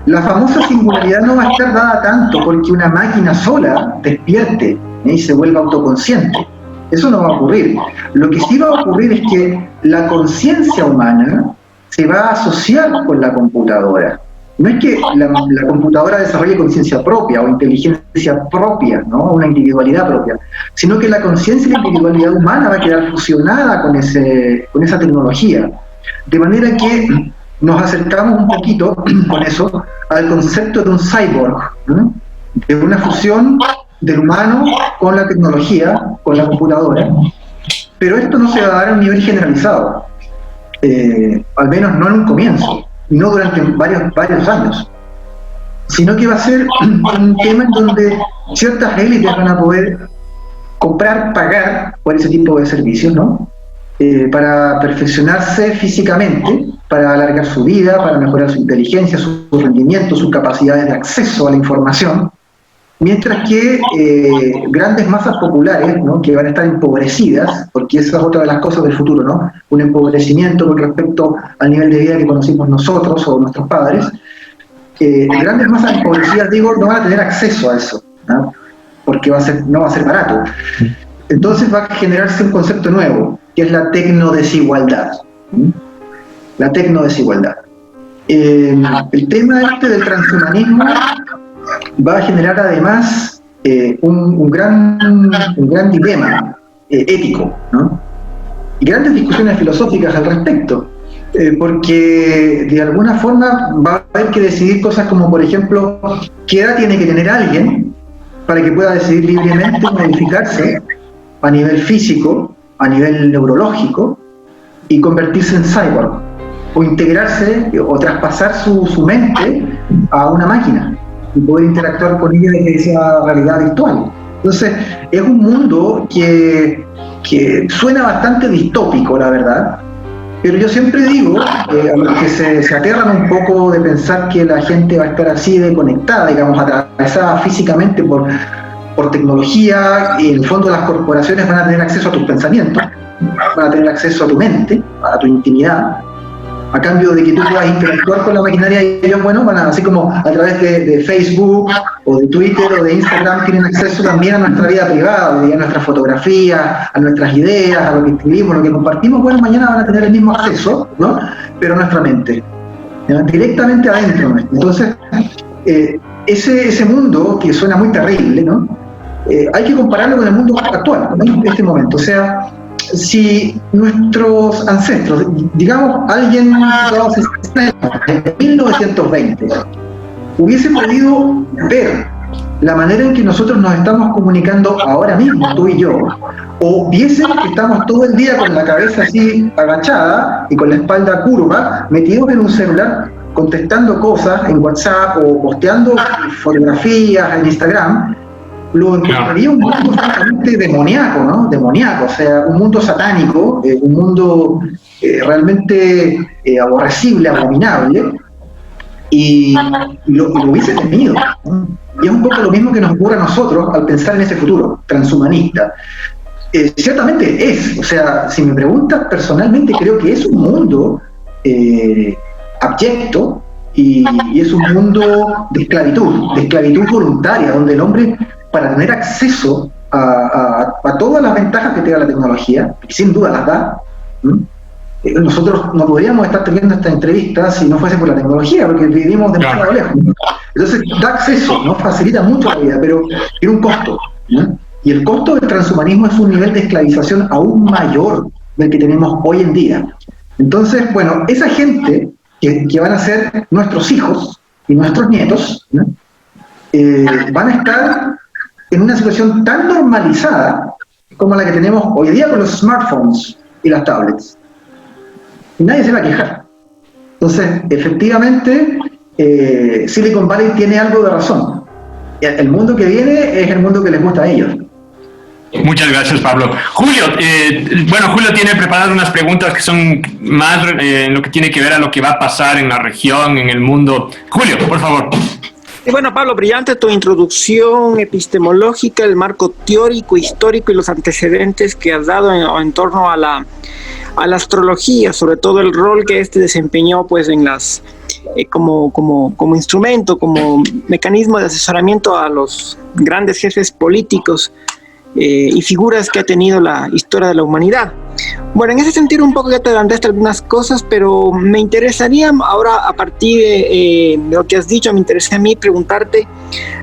la famosa singularidad no va a estar dada tanto porque una máquina sola despierte y se vuelva autoconsciente. Eso no va a ocurrir. Lo que sí va a ocurrir es que la conciencia humana se va a asociar con la computadora. No es que la computadora desarrolle conciencia propia o inteligencia propia, ¿no? Una individualidad propia, sino que la conciencia y la individualidad humana va a quedar fusionada con esa tecnología. De manera que nos acercamos un poquito con eso al concepto de un cyborg, ¿no? De una fusión del humano con la tecnología, con la computadora, pero esto no se va a dar a un nivel generalizado, al menos no en un comienzo, no durante varios años, sino que va a ser un tema en donde ciertas élites van a poder pagar por ese tipo de servicios, ¿no? Para perfeccionarse físicamente, para alargar su vida, para mejorar su inteligencia, su rendimiento, sus capacidades de acceso a la información, mientras que grandes masas populares, ¿no? Que van a estar empobrecidas, porque esa es otra de las cosas del futuro, ¿no? Un empobrecimiento con respecto al nivel de vida que conocimos nosotros o nuestros padres. Grandes masas empobrecidas, digo, no van a tener acceso a eso, ¿no? Porque no va a ser barato. Entonces va a generarse un concepto nuevo, que es la tecnodesigualdad. La tecnodesigualdad. El tema del transhumanismo va a generar además un gran dilema ético, ¿no? Y grandes discusiones filosóficas al respecto, porque de alguna forma va a haber que decidir cosas como, por ejemplo, qué edad tiene que tener alguien para que pueda decidir libremente modificarse a nivel físico, a nivel neurológico, y convertirse en cyborg, o integrarse o traspasar su mente a una máquina y poder interactuar con ella desde esa realidad virtual. Entonces, es un mundo que suena bastante distópico, la verdad, pero yo siempre digo, a los que se aterran un poco de pensar que la gente va a estar así de conectada, digamos, atravesada físicamente por por tecnología, y en el fondo las corporaciones van a tener acceso a tus pensamientos, van a tener acceso a tu mente, a tu intimidad, a cambio de que tú puedas interactuar con la maquinaria, y ellos, bueno, van a, así como a través de Facebook o de Twitter o de Instagram, tienen acceso también a nuestra vida privada, a nuestras fotografías, a nuestras ideas, a lo que escribimos, lo que compartimos. Bueno, mañana van a tener el mismo acceso, ¿no? Pero a nuestra mente, ¿no? Directamente adentro nuestro. Entonces, ese mundo que suena muy terrible, ¿no? Hay que compararlo con el mundo actual, ¿no? En este momento. O sea, si nuestros ancestros, digamos, alguien en 1920, hubiese podido ver la manera en que nosotros nos estamos comunicando ahora mismo, tú y yo, o viesen que estamos todo el día con la cabeza así agachada y con la espalda curva, metidos en un celular, contestando cosas en WhatsApp o posteando fotografías en Instagram, lo encontraría un mundo francamente demoníaco, ¿no? Demoníaco, o sea, un mundo satánico, un mundo realmente aborrecible, abominable, y lo hubiese temido, ¿no? Y es un poco lo mismo que nos ocurre a nosotros al pensar en ese futuro transhumanista. Ciertamente es, o sea, si me preguntas personalmente, creo que es un mundo abyecto, y es un mundo de esclavitud voluntaria, donde el hombre, para tener acceso a todas las ventajas que te da la tecnología, que sin duda las da, nosotros no podríamos estar teniendo esta entrevista si no fuese por la tecnología, porque vivimos demasiado lejos, ¿no? Entonces da acceso, ¿no? Facilita mucho la vida, pero tiene un costo, ¿no? Y el costo del transhumanismo es un nivel de esclavización aún mayor del que tenemos hoy en día. Entonces, bueno, esa gente que van a ser nuestros hijos y nuestros nietos, ¿no? Van a estar en una situación tan normalizada como la que tenemos hoy día con los smartphones y las tablets. Y nadie se va a quejar. Entonces, efectivamente, Silicon Valley tiene algo de razón. El mundo que viene es el mundo que les gusta a ellos. Muchas gracias, Pablo. Julio, Julio tiene preparadas unas preguntas que son más en lo que tiene que ver a lo que va a pasar en la región, en el mundo. Julio, por favor. Y bueno, Pablo, brillante tu introducción epistemológica, el marco teórico, histórico y los antecedentes que has dado en torno a la astrología, sobre todo el rol que desempeñó pues en las como instrumento, como mecanismo de asesoramiento a los grandes jefes políticos y figuras que ha tenido la historia de la humanidad. Bueno, en ese sentido un poco ya te adelantaste algunas cosas, pero me interesaría ahora, a partir de lo que has dicho, me interesa a mí preguntarte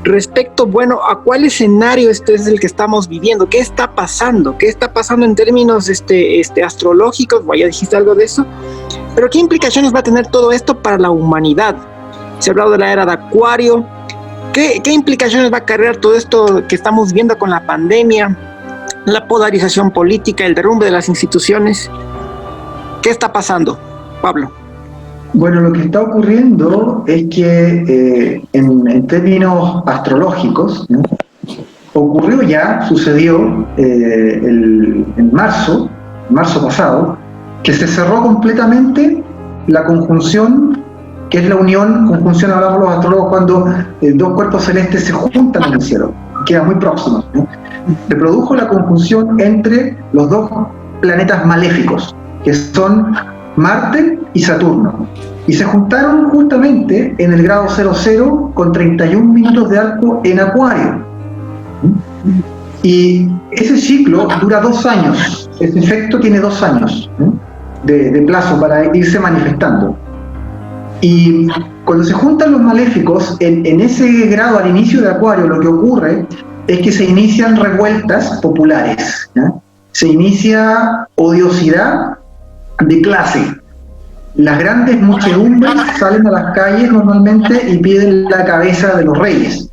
respecto, bueno, a cuál escenario es el que estamos viviendo, qué está pasando en términos astrológicos. Ya dijiste algo de eso, pero qué implicaciones va a tener todo esto para la humanidad. Se ha hablado de la era de Acuario. ¿Qué implicaciones va a acarrear todo esto que estamos viendo con la pandemia, la polarización política, el derrumbe de las instituciones? ¿Qué está pasando, Pablo? Bueno, lo que está ocurriendo es que en términos astrológicos, ¿no? Ocurrió ya, sucedió en marzo pasado, que se cerró completamente la conjunción, que es la conjunción hablamos los astrólogos cuando dos cuerpos celestes se juntan en el cielo, quedan muy próximos, ¿no? Se produjo la conjunción entre los dos planetas maléficos, que son Marte y Saturno, y se juntaron justamente en el grado 00 con 31 minutos de arco en Acuario. Y ese ciclo dura 2 años, ese efecto tiene 2 años, ¿no? de plazo para irse manifestando. Y cuando se juntan los maléficos, en ese grado al inicio de Acuario, lo que ocurre es que se inician revueltas populares, ¿no? Se inicia odiosidad de clase. Las grandes muchedumbres salen a las calles normalmente y piden la cabeza de los reyes.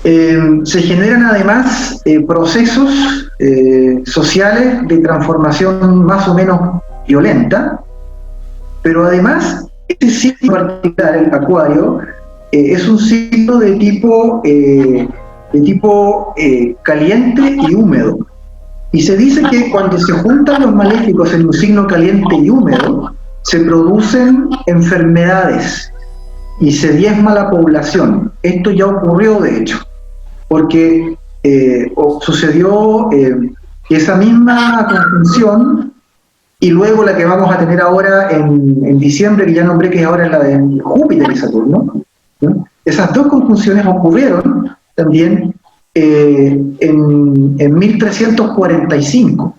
Se generan además procesos sociales de transformación más o menos violenta, pero además este ciclo particular, el Acuario, es un ciclo de tipo caliente y húmedo. Y se dice que cuando se juntan los maléficos en un signo caliente y húmedo, se producen enfermedades y se diezma la población. Esto ya ocurrió, de hecho. porque sucedió esa misma conjunción y luego la que vamos a tener ahora en diciembre, que ya nombré, que es ahora la de Júpiter y Saturno, ¿no? Esas dos conjunciones ocurrieron también en 1345.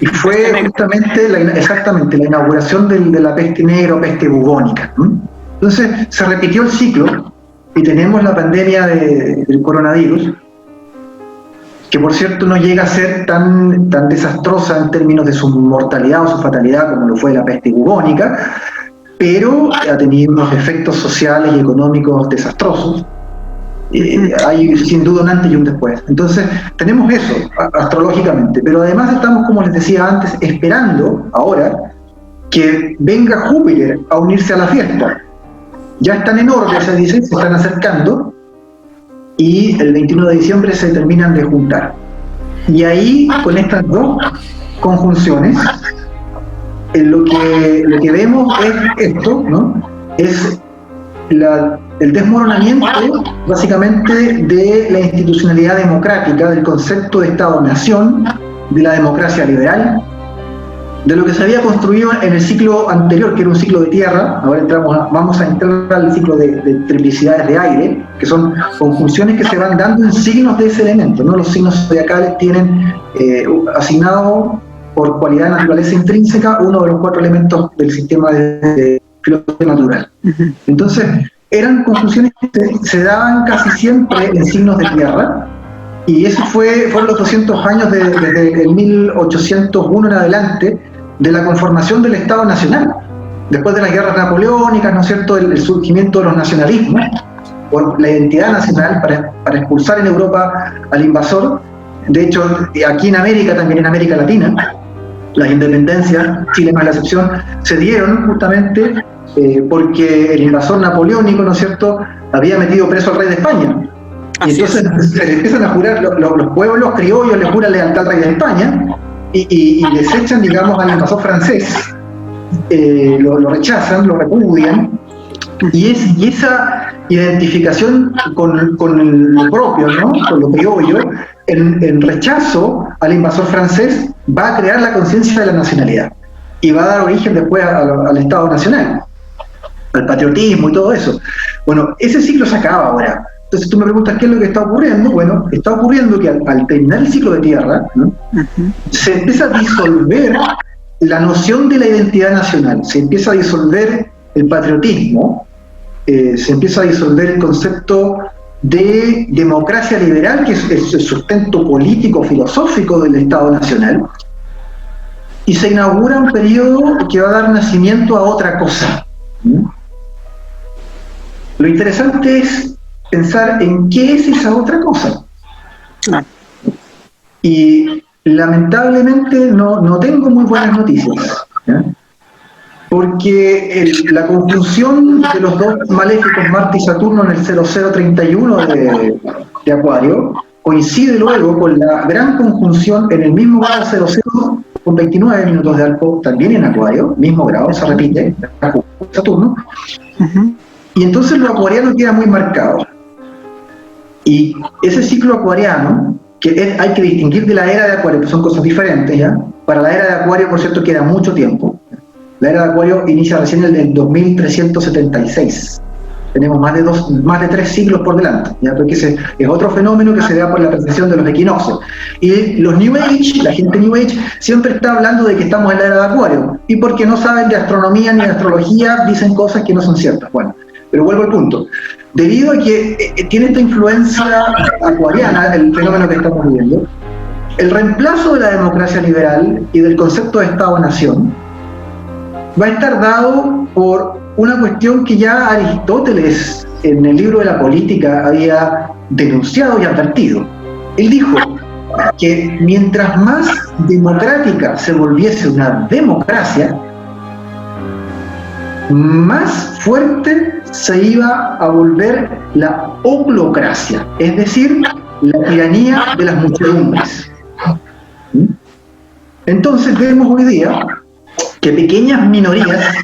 Y fue justamente exactamente la inauguración de la peste negra o peste bubónica, ¿no? Entonces se repitió el ciclo y tenemos la pandemia del coronavirus, que por cierto no llega a ser tan desastrosa en términos de su mortalidad o su fatalidad como lo fue la peste bubónica, pero ha tenido unos efectos sociales y económicos desastrosos. Hay sin duda un antes y un después. Entonces tenemos eso astrológicamente, pero además estamos, como les decía antes, esperando ahora que venga Júpiter a unirse a la fiesta. Ya están en orden, se dice, se están acercando, y el 21 de diciembre se terminan de juntar. Y ahí, con estas dos conjunciones, lo que vemos es esto, ¿no? Es el desmoronamiento, básicamente, de la institucionalidad democrática, del concepto de Estado-Nación, de la democracia liberal, de lo que se había construido en el ciclo anterior, que era un ciclo de tierra. Ahora vamos a entrar al ciclo de triplicidades de aire, que son conjunciones que se van dando en signos de ese elemento, ¿no? Los signos zodiacales tienen asignado por cualidad de naturaleza intrínseca uno de los 4 elementos del sistema de filosofía natural. Entonces, eran conjunciones que se daban casi siempre en signos de tierra, y eso fueron los 200 años desde el 1801 en adelante, de la conformación del Estado Nacional. Después de las guerras napoleónicas, ¿no es cierto?, el surgimiento de los nacionalismos, por la identidad nacional para expulsar en Europa al invasor. De hecho, aquí en América, también en América Latina, las independencias, Chile más la excepción, se dieron justamente porque el invasor napoleónico, ¿no es cierto?, había metido preso al rey de España. Y entonces se le empiezan a jurar, los pueblos criollos le juran lealtad al rey de España, y desechan, digamos, al invasor francés, lo rechazan, lo repudian, y esa identificación con lo propio, ¿no?, con lo criollo, en rechazo al invasor francés, va a crear la conciencia de la nacionalidad, y va a dar origen después al Estado Nacional, al patriotismo y todo eso. Bueno, ese ciclo se acaba ahora. Entonces tú me preguntas qué es lo que está ocurriendo. Bueno, está ocurriendo que al terminar el ciclo de tierra, ¿no?, se empieza a disolver la noción de la identidad nacional, se empieza a disolver el patriotismo, se empieza a disolver el concepto de democracia liberal, que es el sustento político, filosófico del Estado Nacional, y se inaugura un periodo que va a dar nacimiento a otra cosa. Lo interesante es pensar en qué es esa otra cosa. Y lamentablemente no tengo muy buenas noticias, ¿ya? Porque la conjunción de los dos maléficos Marte y Saturno en el 0031 de Acuario coincide luego con la gran conjunción en el mismo grado 00 con 29 minutos de arco, también en Acuario, mismo grado, se repite, Saturno, y entonces lo acuariano queda muy marcado. Y ese ciclo acuariano, que hay que distinguir de la era de Acuario, que son cosas diferentes, ¿ya? Para la era de Acuario, por cierto, queda mucho tiempo. La era de Acuario inicia recién en el 2376. Tenemos más de 3 siglos por delante, ¿ya? Porque ese es otro fenómeno que se da por la precesión de los equinoccios. Y los New Age, la gente New Age, siempre está hablando de que estamos en la era de Acuario. Y porque no saben de astronomía ni de astrología, dicen cosas que no son ciertas. Bueno, pero vuelvo al punto. Debido a que tiene esta influencia acuariana, el fenómeno que estamos viviendo, el reemplazo de la democracia liberal y del concepto de Estado-Nación va a estar dado por una cuestión que ya Aristóteles, en el libro de la Política, había denunciado y advertido. Él dijo que mientras más democrática se volviese una democracia, más fuerte se iba a volver la oclocracia, es decir, la tiranía de las muchedumbres. Entonces vemos hoy día que pequeñas minorías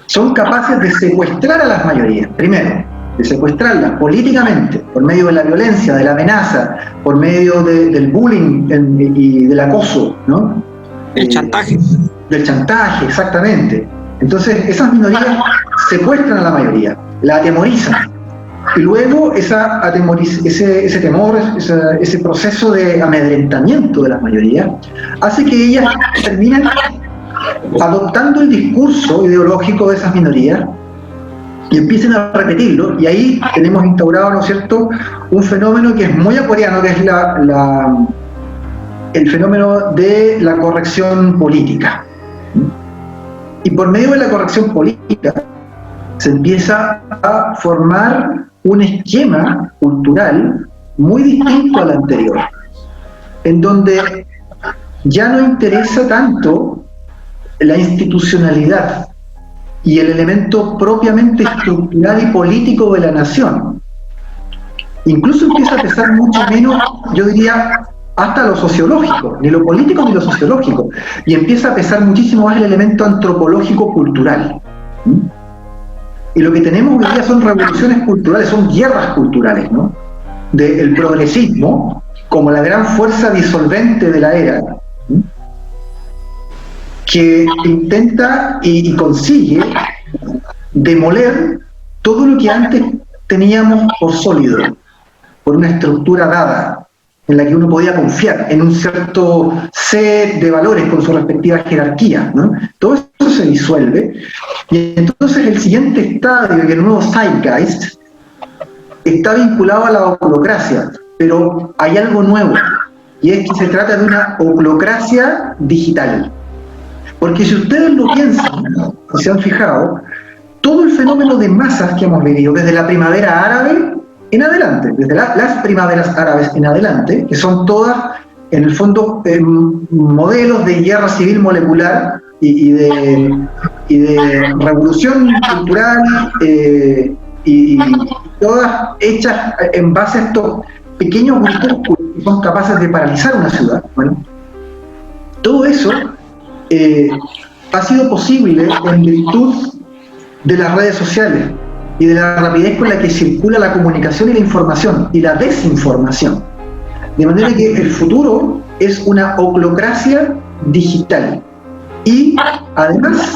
son capaces de secuestrar a las mayorías. Primero, de secuestrarlas políticamente, por medio de la violencia, de la amenaza, por medio del bullying y del acoso, ¿no? El chantaje. Del chantaje, exactamente. Entonces, esas minorías secuestran a la mayoría, la atemorizan. Y luego ese temor, ese proceso de amedrentamiento de las mayorías, hace que ellas terminen adoptando el discurso ideológico de esas minorías y empiecen a repetirlo, y ahí tenemos instaurado, ¿no es cierto?, un fenómeno que es muy acuariano, que es el fenómeno de la corrección política. Y por medio de la corrección política se empieza a formar un esquema cultural muy distinto al anterior, en donde ya no interesa tanto la institucionalidad y el elemento propiamente estructural y político de la nación. Incluso empieza a pesar mucho menos, yo diría, hasta lo sociológico, ni lo político ni lo sociológico, y empieza a pesar muchísimo más el elemento antropológico-cultural. Y lo que tenemos hoy día son revoluciones culturales, son guerras culturales, ¿no? Del progresismo como la gran fuerza disolvente de la era, ¿sí?, que intenta y consigue demoler todo lo que antes teníamos por sólido, por una estructura dada, en la que uno podía confiar en un cierto set de valores con su respectiva jerarquía, ¿no? Todo eso se disuelve, y entonces el siguiente estadio, que el nuevo zeitgeist, está vinculado a la oclocracia, pero hay algo nuevo, y es que se trata de una oclocracia digital. Porque si ustedes lo piensan, si se han fijado, todo el fenómeno de masas que hemos vivido desde la primavera árabe en adelante, desde las primaveras árabes en adelante, que son todas, en el fondo, modelos de guerra civil molecular y de revolución cultural, y todas hechas en base a estos pequeños grupos que son capaces de paralizar una ciudad. Bueno, todo eso ha sido posible en virtud de las redes sociales y de la rapidez con la que circula la comunicación y la información y la desinformación. De manera que el futuro es una oclocracia digital y además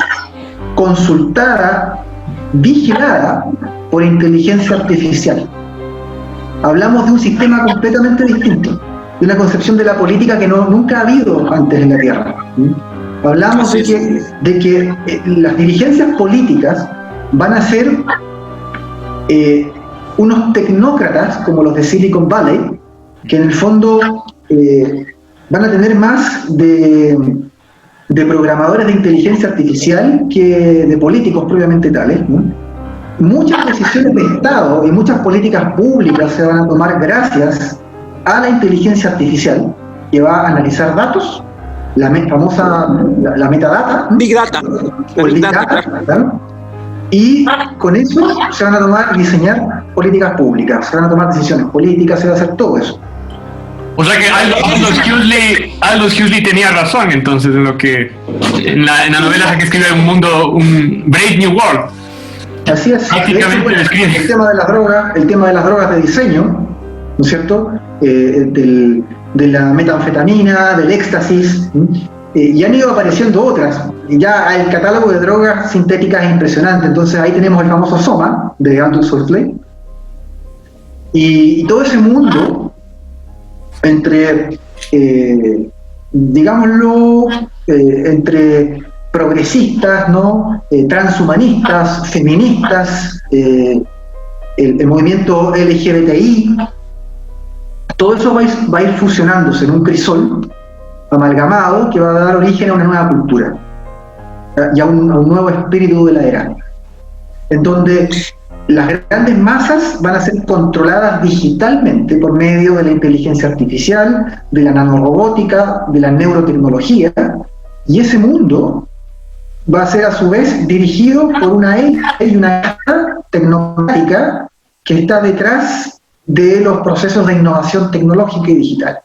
consultada, vigilada por inteligencia artificial. Hablamos de un sistema completamente distinto, de una concepción de la política que nunca ha habido antes en la Tierra. Hablamos de que las dirigencias políticas van a ser unos tecnócratas como los de Silicon Valley, que en el fondo van a tener más de programadores de inteligencia artificial que de políticos propiamente tales, ¿no? Muchas decisiones de Estado y muchas políticas públicas se van a tomar gracias a la inteligencia artificial, que va a analizar datos, la famosa metadata, Big Data, Big Data, ¿verdad? Y con eso se van a tomar y diseñar políticas públicas, se van a tomar decisiones políticas, se va a hacer todo eso. O sea que Aldous Huxley tenía razón, entonces, en lo que en la novela que escribe un Brave New World. Así es. El tema de las drogas de diseño, ¿no es cierto? De la metanfetamina, del éxtasis, y han ido apareciendo otras. Ya el catálogo de drogas sintéticas es impresionante. Entonces ahí tenemos el famoso Soma de Aldous Huxley, y todo ese mundo entre, digámoslo, entre progresistas, ¿no? Transhumanistas, feministas, el movimiento LGBTI, todo eso va a ir fusionándose en un crisol amalgamado que va a dar origen a una nueva cultura y a un nuevo espíritu de la era, en donde las grandes masas van a ser controladas digitalmente por medio de la inteligencia artificial, de la nanorobótica, de la neurotecnología, y ese mundo va a ser a su vez dirigido por una élite y una casta tecnocrática que está detrás de los procesos de innovación tecnológica y digital.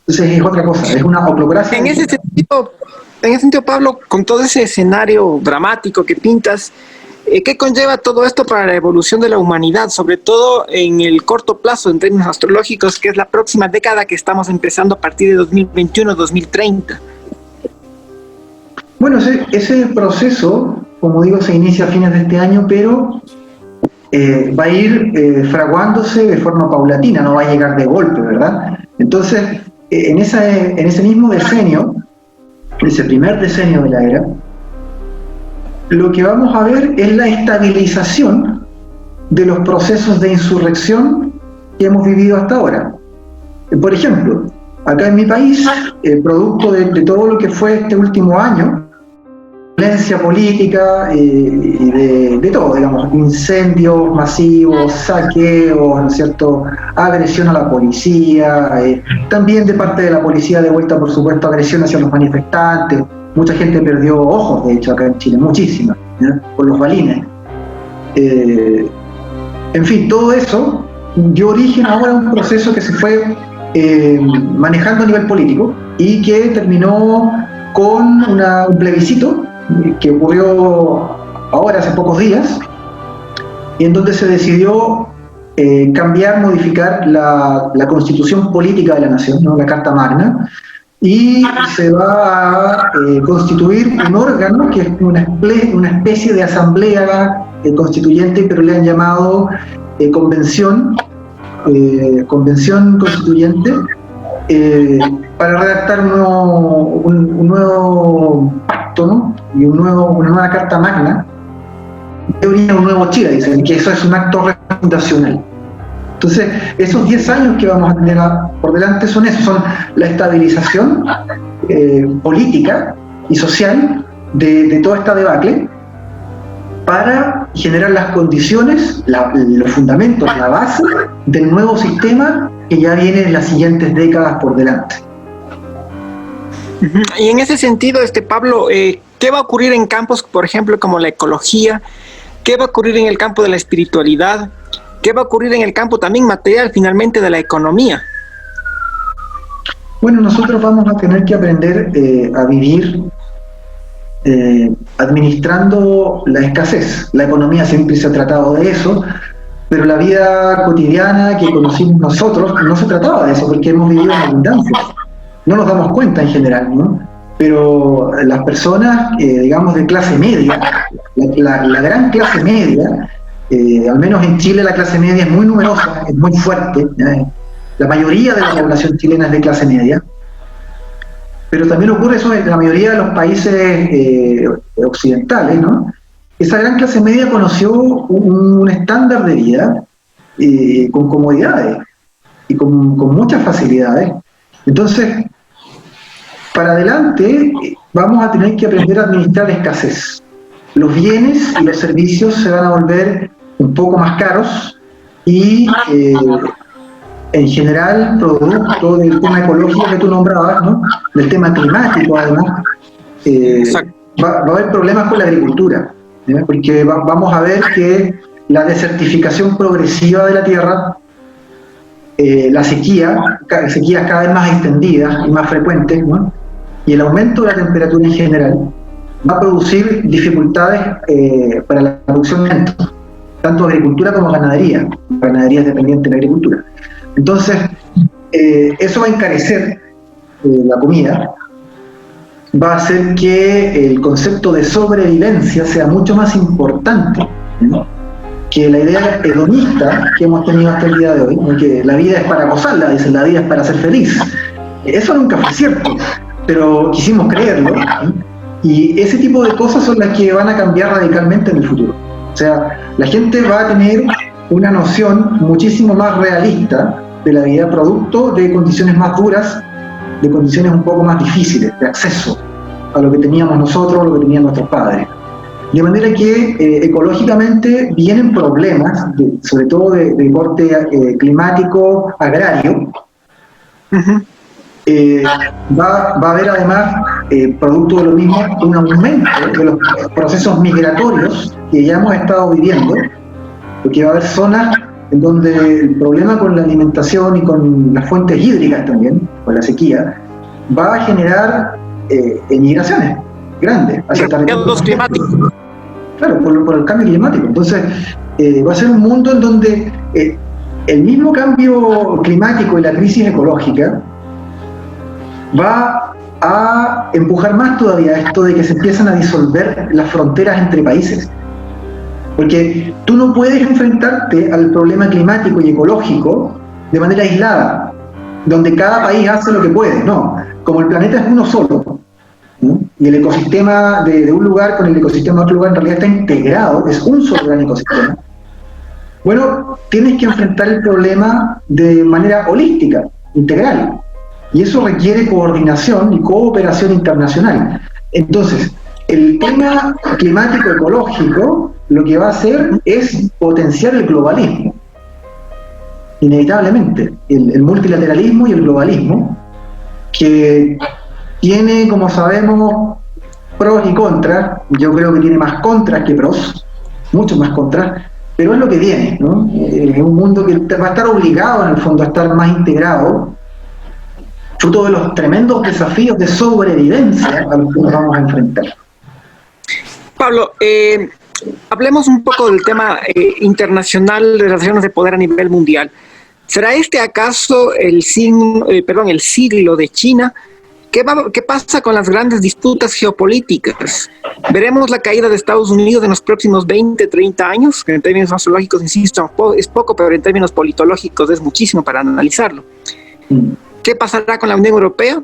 Entonces es otra cosa, es una oclocracia. En ese sentido, Pablo, con todo ese escenario dramático que pintas, ¿Qué conlleva todo esto para la evolución de la humanidad, sobre todo en el corto plazo, en términos astrológicos, que es la próxima década que estamos empezando a partir de 2021-2030? Bueno, ese proceso, como digo, se inicia a fines de este año, pero va a ir fraguándose de forma paulatina, no va a llegar de golpe, ¿verdad? Entonces, en ese mismo decenio, ese primer decenio de la era, lo que vamos a ver es la estabilización de los procesos de insurrección que hemos vivido hasta ahora. Por ejemplo, acá en mi país, producto de todo lo que fue este último año, violencia política y de todo, digamos, incendios masivos, saqueos, ¿no es cierto?, agresión a la policía, también de parte de la policía de vuelta, por supuesto, agresión hacia los manifestantes. Mucha gente perdió ojos, de hecho, acá en Chile, muchísimas, ¿ya?, por los balines. En fin, todo eso dio origen ahora a un proceso que se fue manejando a nivel político y que terminó con un plebiscito que ocurrió ahora hace pocos días, y en donde se decidió modificar la constitución política de la nación, ¿no?, la Carta Magna, y se va a constituir un órgano que es una especie de asamblea constituyente, pero le han llamado convención constituyente, para redactar un nuevo pacto, ¿no?, y una nueva Carta Magna, de origen a un nuevo Chile, dicen que eso es un acto fundacional. Entonces, esos 10 años que vamos a tener por delante son la estabilización política y social de toda esta debacle, para generar las condiciones, los fundamentos, la base del nuevo sistema que ya viene en las siguientes décadas por delante. Y en ese sentido, Pablo, ¿qué va a ocurrir en campos, por ejemplo, como la ecología? ¿Qué va a ocurrir en el campo de la espiritualidad? ¿Qué va a ocurrir en el campo también material, finalmente, de la economía? Bueno, nosotros vamos a tener que aprender a vivir administrando la escasez. La economía siempre se ha tratado de eso, pero la vida cotidiana que conocimos nosotros no se trataba de eso, porque hemos vivido en abundancia. No nos damos cuenta en general, ¿no? Pero las personas, digamos, de clase media, la gran clase media, al menos en Chile la clase media es muy numerosa, es muy fuerte, la mayoría de la población chilena es de clase media, pero también ocurre eso en la mayoría de los países occidentales, ¿no? Esa gran clase media conoció un estándar de vida con comodidades y con muchas facilidades. Entonces, para adelante vamos a tener que aprender a administrar la escasez. Los bienes y los servicios se van a volver un poco más caros y en general, producto del tema ecológico que tú nombrabas, ¿no?, del tema climático, además, va a haber problemas con la agricultura, ¿sí?, porque vamos a ver que la desertificación progresiva de la tierra, la sequías cada vez más extendidas y más frecuentes, ¿no?, y el aumento de la temperatura en general va a producir dificultades para la producción de alimentos, tanto agricultura como ganadería. La ganadería es dependiente de la agricultura. Entonces, eso va a encarecer la comida, va a hacer que el concepto de sobrevivencia sea mucho más importante, ¿no?, que la idea hedonista que hemos tenido hasta el día de hoy, ¿no?, que la vida es para gozarla, dicen, la vida es para ser feliz. Eso nunca fue cierto, pero quisimos creerlo, ¿no?, y ese tipo de cosas son las que van a cambiar radicalmente en el futuro. O sea, la gente va a tener una noción muchísimo más realista de la vida, producto de condiciones más duras, de condiciones un poco más difíciles de acceso a lo que teníamos nosotros, lo que tenían nuestros padres. De manera que ecológicamente vienen problemas, sobre todo de corte climático, agrario. Va a haber además, producto de lo mismo, un aumento de los procesos migratorios que ya hemos estado viviendo, porque va a haber zonas en donde el problema con la alimentación y con las fuentes hídricas también, con la sequía, va a generar emigraciones grandes hacia territorios climáticos. Claro, por el cambio climático. Entonces, va a ser un mundo en donde el mismo cambio climático y la crisis ecológica va a empujar más todavía esto de que se empiezan a disolver las fronteras entre países. Porque tú no puedes enfrentarte al problema climático y ecológico de manera aislada, donde cada país hace lo que puede. No, como el planeta es uno solo, ¿no? Y el ecosistema de un lugar con el ecosistema de otro lugar en realidad está integrado, es un solo gran ecosistema. Bueno, tienes que enfrentar el problema de manera holística, integral. Y eso requiere coordinación y cooperación internacional. Entonces, el tema climático ecológico lo que va a hacer es potenciar el globalismo. Inevitablemente, el multilateralismo y el globalismo, que tiene, como sabemos, pros y contras. Yo creo que tiene más contras que pros, mucho más contras, pero es lo que tiene, ¿no? Es un mundo que va a estar obligado, en el fondo, a estar más integrado, fruto de los tremendos desafíos de sobrevivencia a los que nos vamos a enfrentar. Pablo, hablemos un poco del tema internacional de relaciones de poder a nivel mundial. ¿Será este acaso el siglo de China? ¿Qué pasa con las grandes disputas geopolíticas? ¿Veremos la caída de Estados Unidos en los próximos 20, 30 años? Que en términos sociológicos, insisto, es poco, pero en términos politológicos es muchísimo para analizarlo. ¿Qué pasará con la Unión Europea?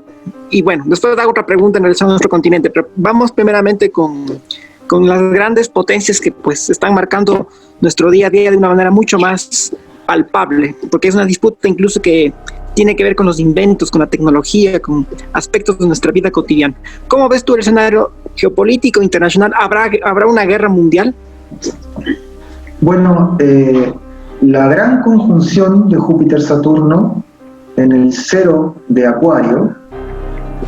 Y bueno, después hago otra pregunta en relación a nuestro continente, pero vamos primeramente con las grandes potencias que pues están marcando nuestro día a día de una manera mucho más palpable, porque es una disputa incluso que tiene que ver con los inventos, con la tecnología, con aspectos de nuestra vida cotidiana. ¿Cómo ves tú el escenario geopolítico internacional? ¿Habrá una guerra mundial? Bueno, la gran conjunción de Júpiter-Saturno en el cero de Acuario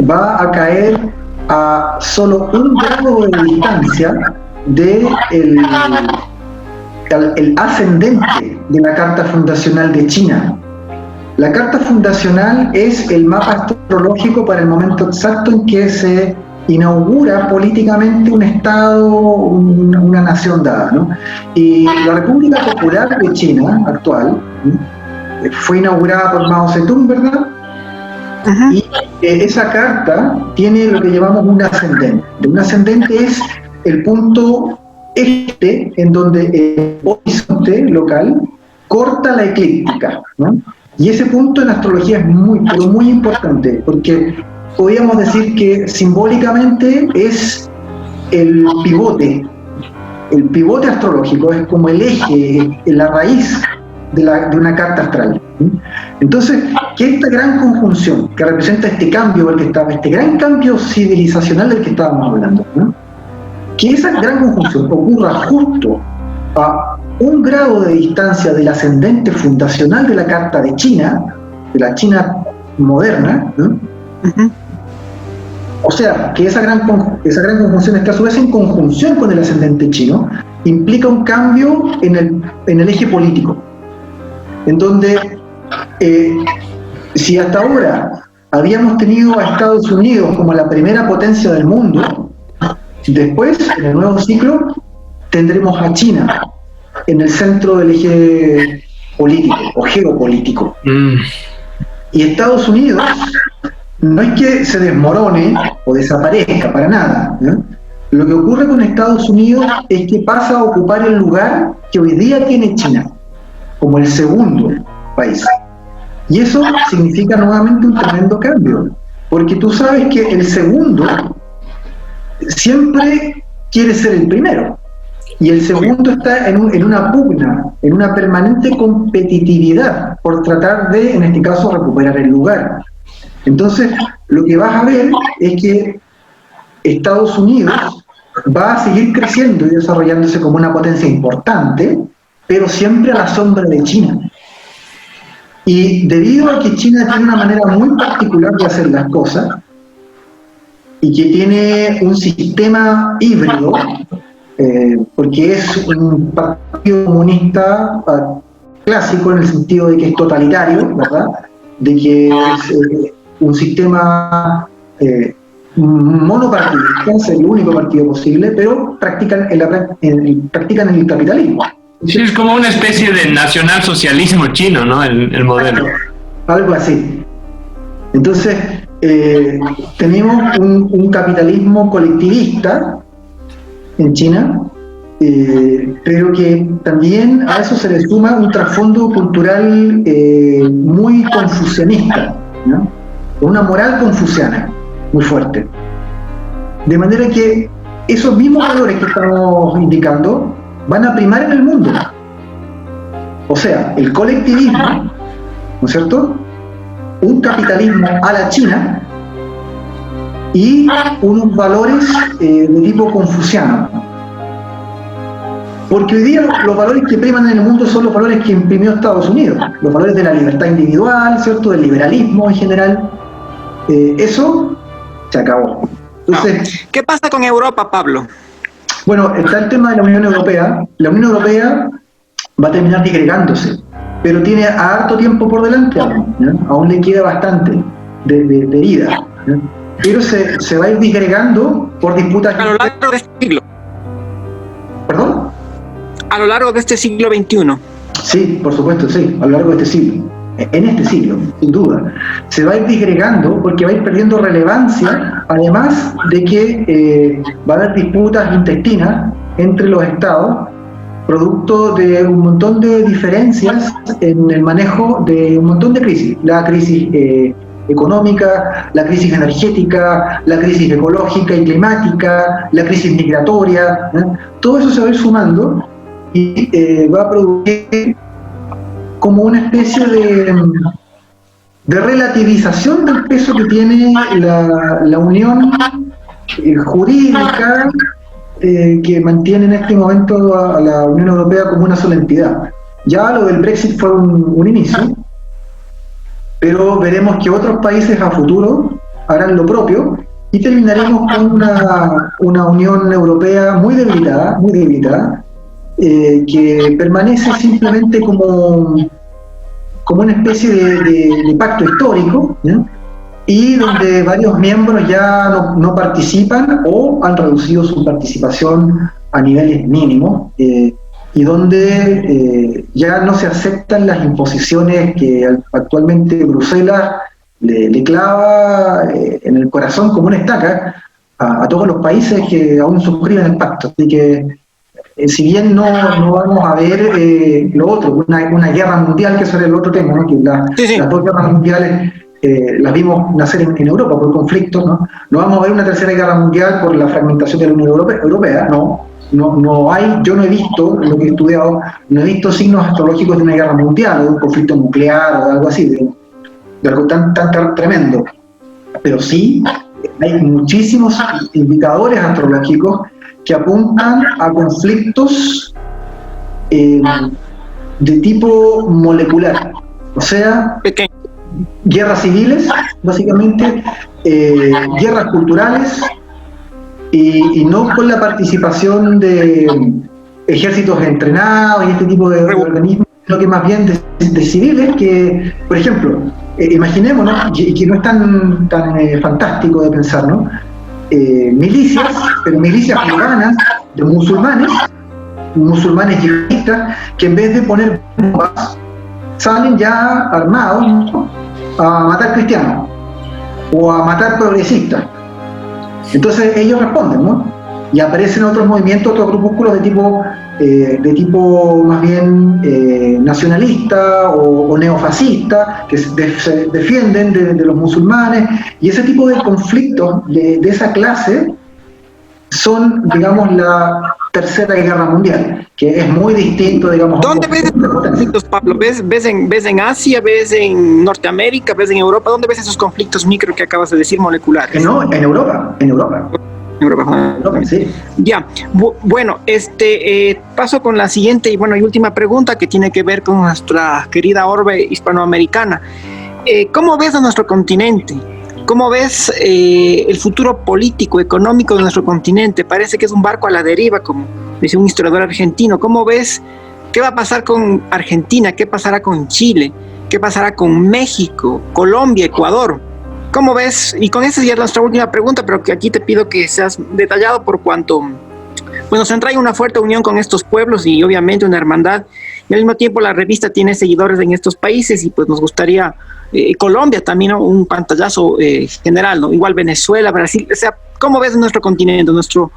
va a caer a solo 1 grado de distancia de el ascendente de la carta fundacional de China. La carta fundacional es el mapa astrológico para el momento exacto en que se inaugura políticamente un Estado, una nación dada, ¿no? Y la República Popular de China actual, ¿no?, fue inaugurada por Mao Zedong, ¿verdad? Uh-huh. Y esa carta tiene lo que llamamos un ascendente. Un ascendente es el punto este en donde el horizonte local corta la eclíptica, ¿no? Y ese punto en astrología es muy, pero muy importante, porque podríamos decir que simbólicamente es el pivote astrológico, es como el eje, la raíz de una carta astral. Entonces, que esta gran conjunción que representa este cambio este gran cambio civilizacional del que estábamos hablando, ¿no?, que esa gran conjunción ocurra justo a 1 grado de distancia del ascendente fundacional de la carta de China, de la China moderna, ¿no? Uh-huh. O sea, que esa gran conjunción está a su vez en conjunción con el ascendente chino, implica un cambio en el eje político, en donde si hasta ahora habíamos tenido a Estados Unidos como la primera potencia del mundo, después, en el nuevo ciclo, tendremos a China en el centro del eje político o geopolítico. Y Estados Unidos no es que se desmorone o desaparezca para nada, ¿no? Lo que ocurre con Estados Unidos es que pasa a ocupar el lugar que hoy día tiene China, como el segundo país. Y eso significa nuevamente un tremendo cambio, porque tú sabes que el segundo siempre quiere ser el primero, y el segundo está en una pugna, en una permanente competitividad por tratar de, en este caso, recuperar el lugar. Entonces, lo que vas a ver es que Estados Unidos va a seguir creciendo y desarrollándose como una potencia importante, pero siempre a la sombra de China. Y debido a que China tiene una manera muy particular de hacer las cosas, y que tiene un sistema híbrido, porque es un partido comunista clásico en el sentido de que es totalitario, ¿verdad?, de que es un sistema monopartidista, es el único partido posible, pero pero practican el capitalismo. Sí, es como una especie de nacionalsocialismo chino, ¿no? El modelo. Algo así. Entonces, tenemos un capitalismo colectivista en China, pero que también a eso se le suma un trasfondo cultural muy confucianista, ¿no? Una moral confuciana muy fuerte. De manera que esos mismos valores que estamos indicando van a primar en el mundo. O sea, el colectivismo, ¿no es cierto?, un capitalismo a la China y unos valores de tipo confuciano. Porque hoy día los valores que priman en el mundo son los valores que imprimió Estados Unidos, los valores de la libertad individual, ¿cierto?, del liberalismo en general. Eso se acabó. Entonces, ¿qué pasa con Europa, Pablo? Bueno, está el tema de la Unión Europea. La Unión Europea va a terminar disgregándose, pero tiene harto tiempo por delante aún, ¿no? Aún le queda bastante de vida, ¿no? Pero se va a ir disgregando por disputas. A lo largo de este siglo. ¿Perdón? A lo largo de este siglo XXI. Sí, por supuesto, sí, a lo largo de este siglo. En este siglo, sin duda. Se va a ir disgregando porque va a ir perdiendo relevancia, además de que va a haber disputas intestinas entre los estados, producto de un montón de diferencias en el manejo de un montón de crisis. La crisis económica, la crisis energética, la crisis ecológica y climática, la crisis migratoria, ¿eh? Todo eso se va a ir sumando y va a producir como una especie de relativización del peso que tiene la unión jurídica que mantiene en este momento a la Unión Europea como una sola entidad. Ya lo del Brexit fue un inicio, pero veremos que otros países a futuro harán lo propio y terminaremos con una Unión Europea muy debilitada, que permanece simplemente como una especie de pacto histórico, ¿no? Y donde varios miembros ya no participan o han reducido su participación a niveles mínimos, y donde ya no se aceptan las imposiciones que actualmente Bruselas le clava en el corazón como una estaca a todos los países que aún suscriben el pacto. Así que si bien no vamos a ver lo otro, una guerra mundial, que eso era el otro tema, ¿no? Que las dos guerras mundiales las vimos nacer en Europa por conflictos, ¿no? No vamos a ver una tercera guerra mundial por la fragmentación de la Unión Europea, no hay, yo no he visto, lo que he estudiado, no he visto signos astrológicos de una guerra mundial, o de un conflicto nuclear, o de algo así, de algo tan tremendo. Pero sí, hay muchísimos indicadores astrológicos que apuntan a conflictos de tipo molecular, o sea, guerras civiles, básicamente, guerras culturales, y no con la participación de ejércitos entrenados y este tipo de organismos, sino que más bien de civiles que, por ejemplo, imaginémonos, y que no es tan fantástico de pensar, ¿no? Milicias, pero milicias afganas de musulmanes yihadistas, que en vez de poner bombas, salen ya armados, ¿no?, a matar cristianos o a matar progresistas. Entonces ellos responden, ¿no? Y aparecen otros movimientos, otros grupúsculos de tipo más bien nacionalista o neofascista, que se defienden de los musulmanes, y ese tipo de conflictos de esa clase son, digamos, la Tercera Guerra Mundial, que es muy distinto, digamos. ¿Dónde ves esos conflictos, Pablo? ¿Ves en Asia, ves en Norteamérica, ves en Europa? ¿Dónde ves esos conflictos micro que acabas de decir, moleculares? No, en Europa. Europa, sí. Ya, bueno, paso con la siguiente y última pregunta, que tiene que ver con nuestra querida orbe hispanoamericana. ¿Cómo ves a nuestro continente? ¿Cómo ves el futuro político, económico de nuestro continente? Parece que es un barco a la deriva, como dice un historiador argentino. ¿Cómo ves qué va a pasar con Argentina? ¿Qué pasará con Chile? ¿Qué pasará con México, Colombia, Ecuador? ¿Cómo ves? Y con esa ya es nuestra última pregunta, pero que aquí te pido que seas detallado por cuanto bueno, se entrae una fuerte unión con estos pueblos y obviamente una hermandad, y al mismo tiempo la revista tiene seguidores en estos países y pues nos gustaría, Colombia también, ¿no? Un pantallazo general, ¿no? Igual Venezuela, Brasil, o sea, ¿cómo ves nuestro continente, nuestro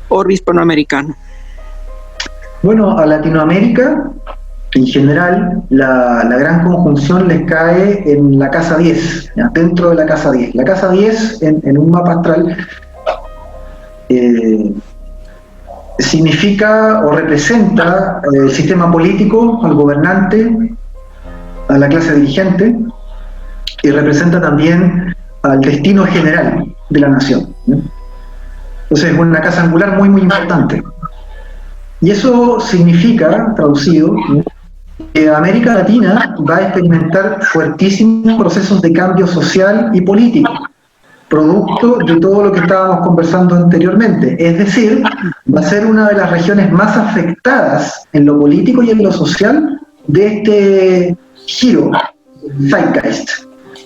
orbe hispanoamericano? Bueno, a Latinoamérica, en general, la gran conjunción les cae en la casa 10, ¿ya? Dentro de la casa 10. La casa 10, en un mapa astral, significa o representa el sistema político, al gobernante, a la clase dirigente, y representa también al destino general de la nación, ¿no? Entonces es una casa angular muy, muy importante. Y eso significa, traducido, que América Latina va a experimentar fuertísimos procesos de cambio social y político, producto de todo lo que estábamos conversando anteriormente. Es decir, va a ser una de las regiones más afectadas en lo político y en lo social de este giro Zeitgeist.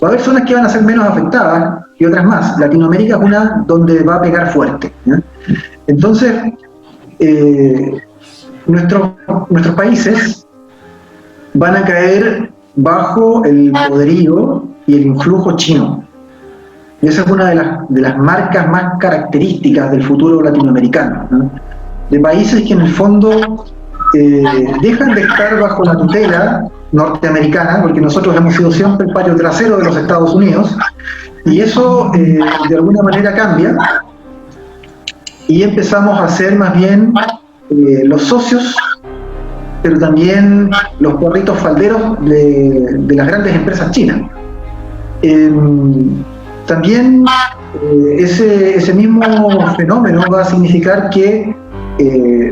Va a haber zonas que van a ser menos afectadas y otras más. Latinoamérica es una donde va a pegar fuerte, ¿no? Entonces, nuestros países van a caer bajo el poderío y el influjo chino. Y esa es una de las marcas más características del futuro latinoamericano, ¿no? De países que en el fondo dejan de estar bajo la tutela norteamericana, porque nosotros hemos sido siempre el patio trasero de los Estados Unidos, y eso de alguna manera cambia, y empezamos a ser más bien los socios, pero también los cuerritos falderos de las grandes empresas chinas. También ese mismo fenómeno va a significar que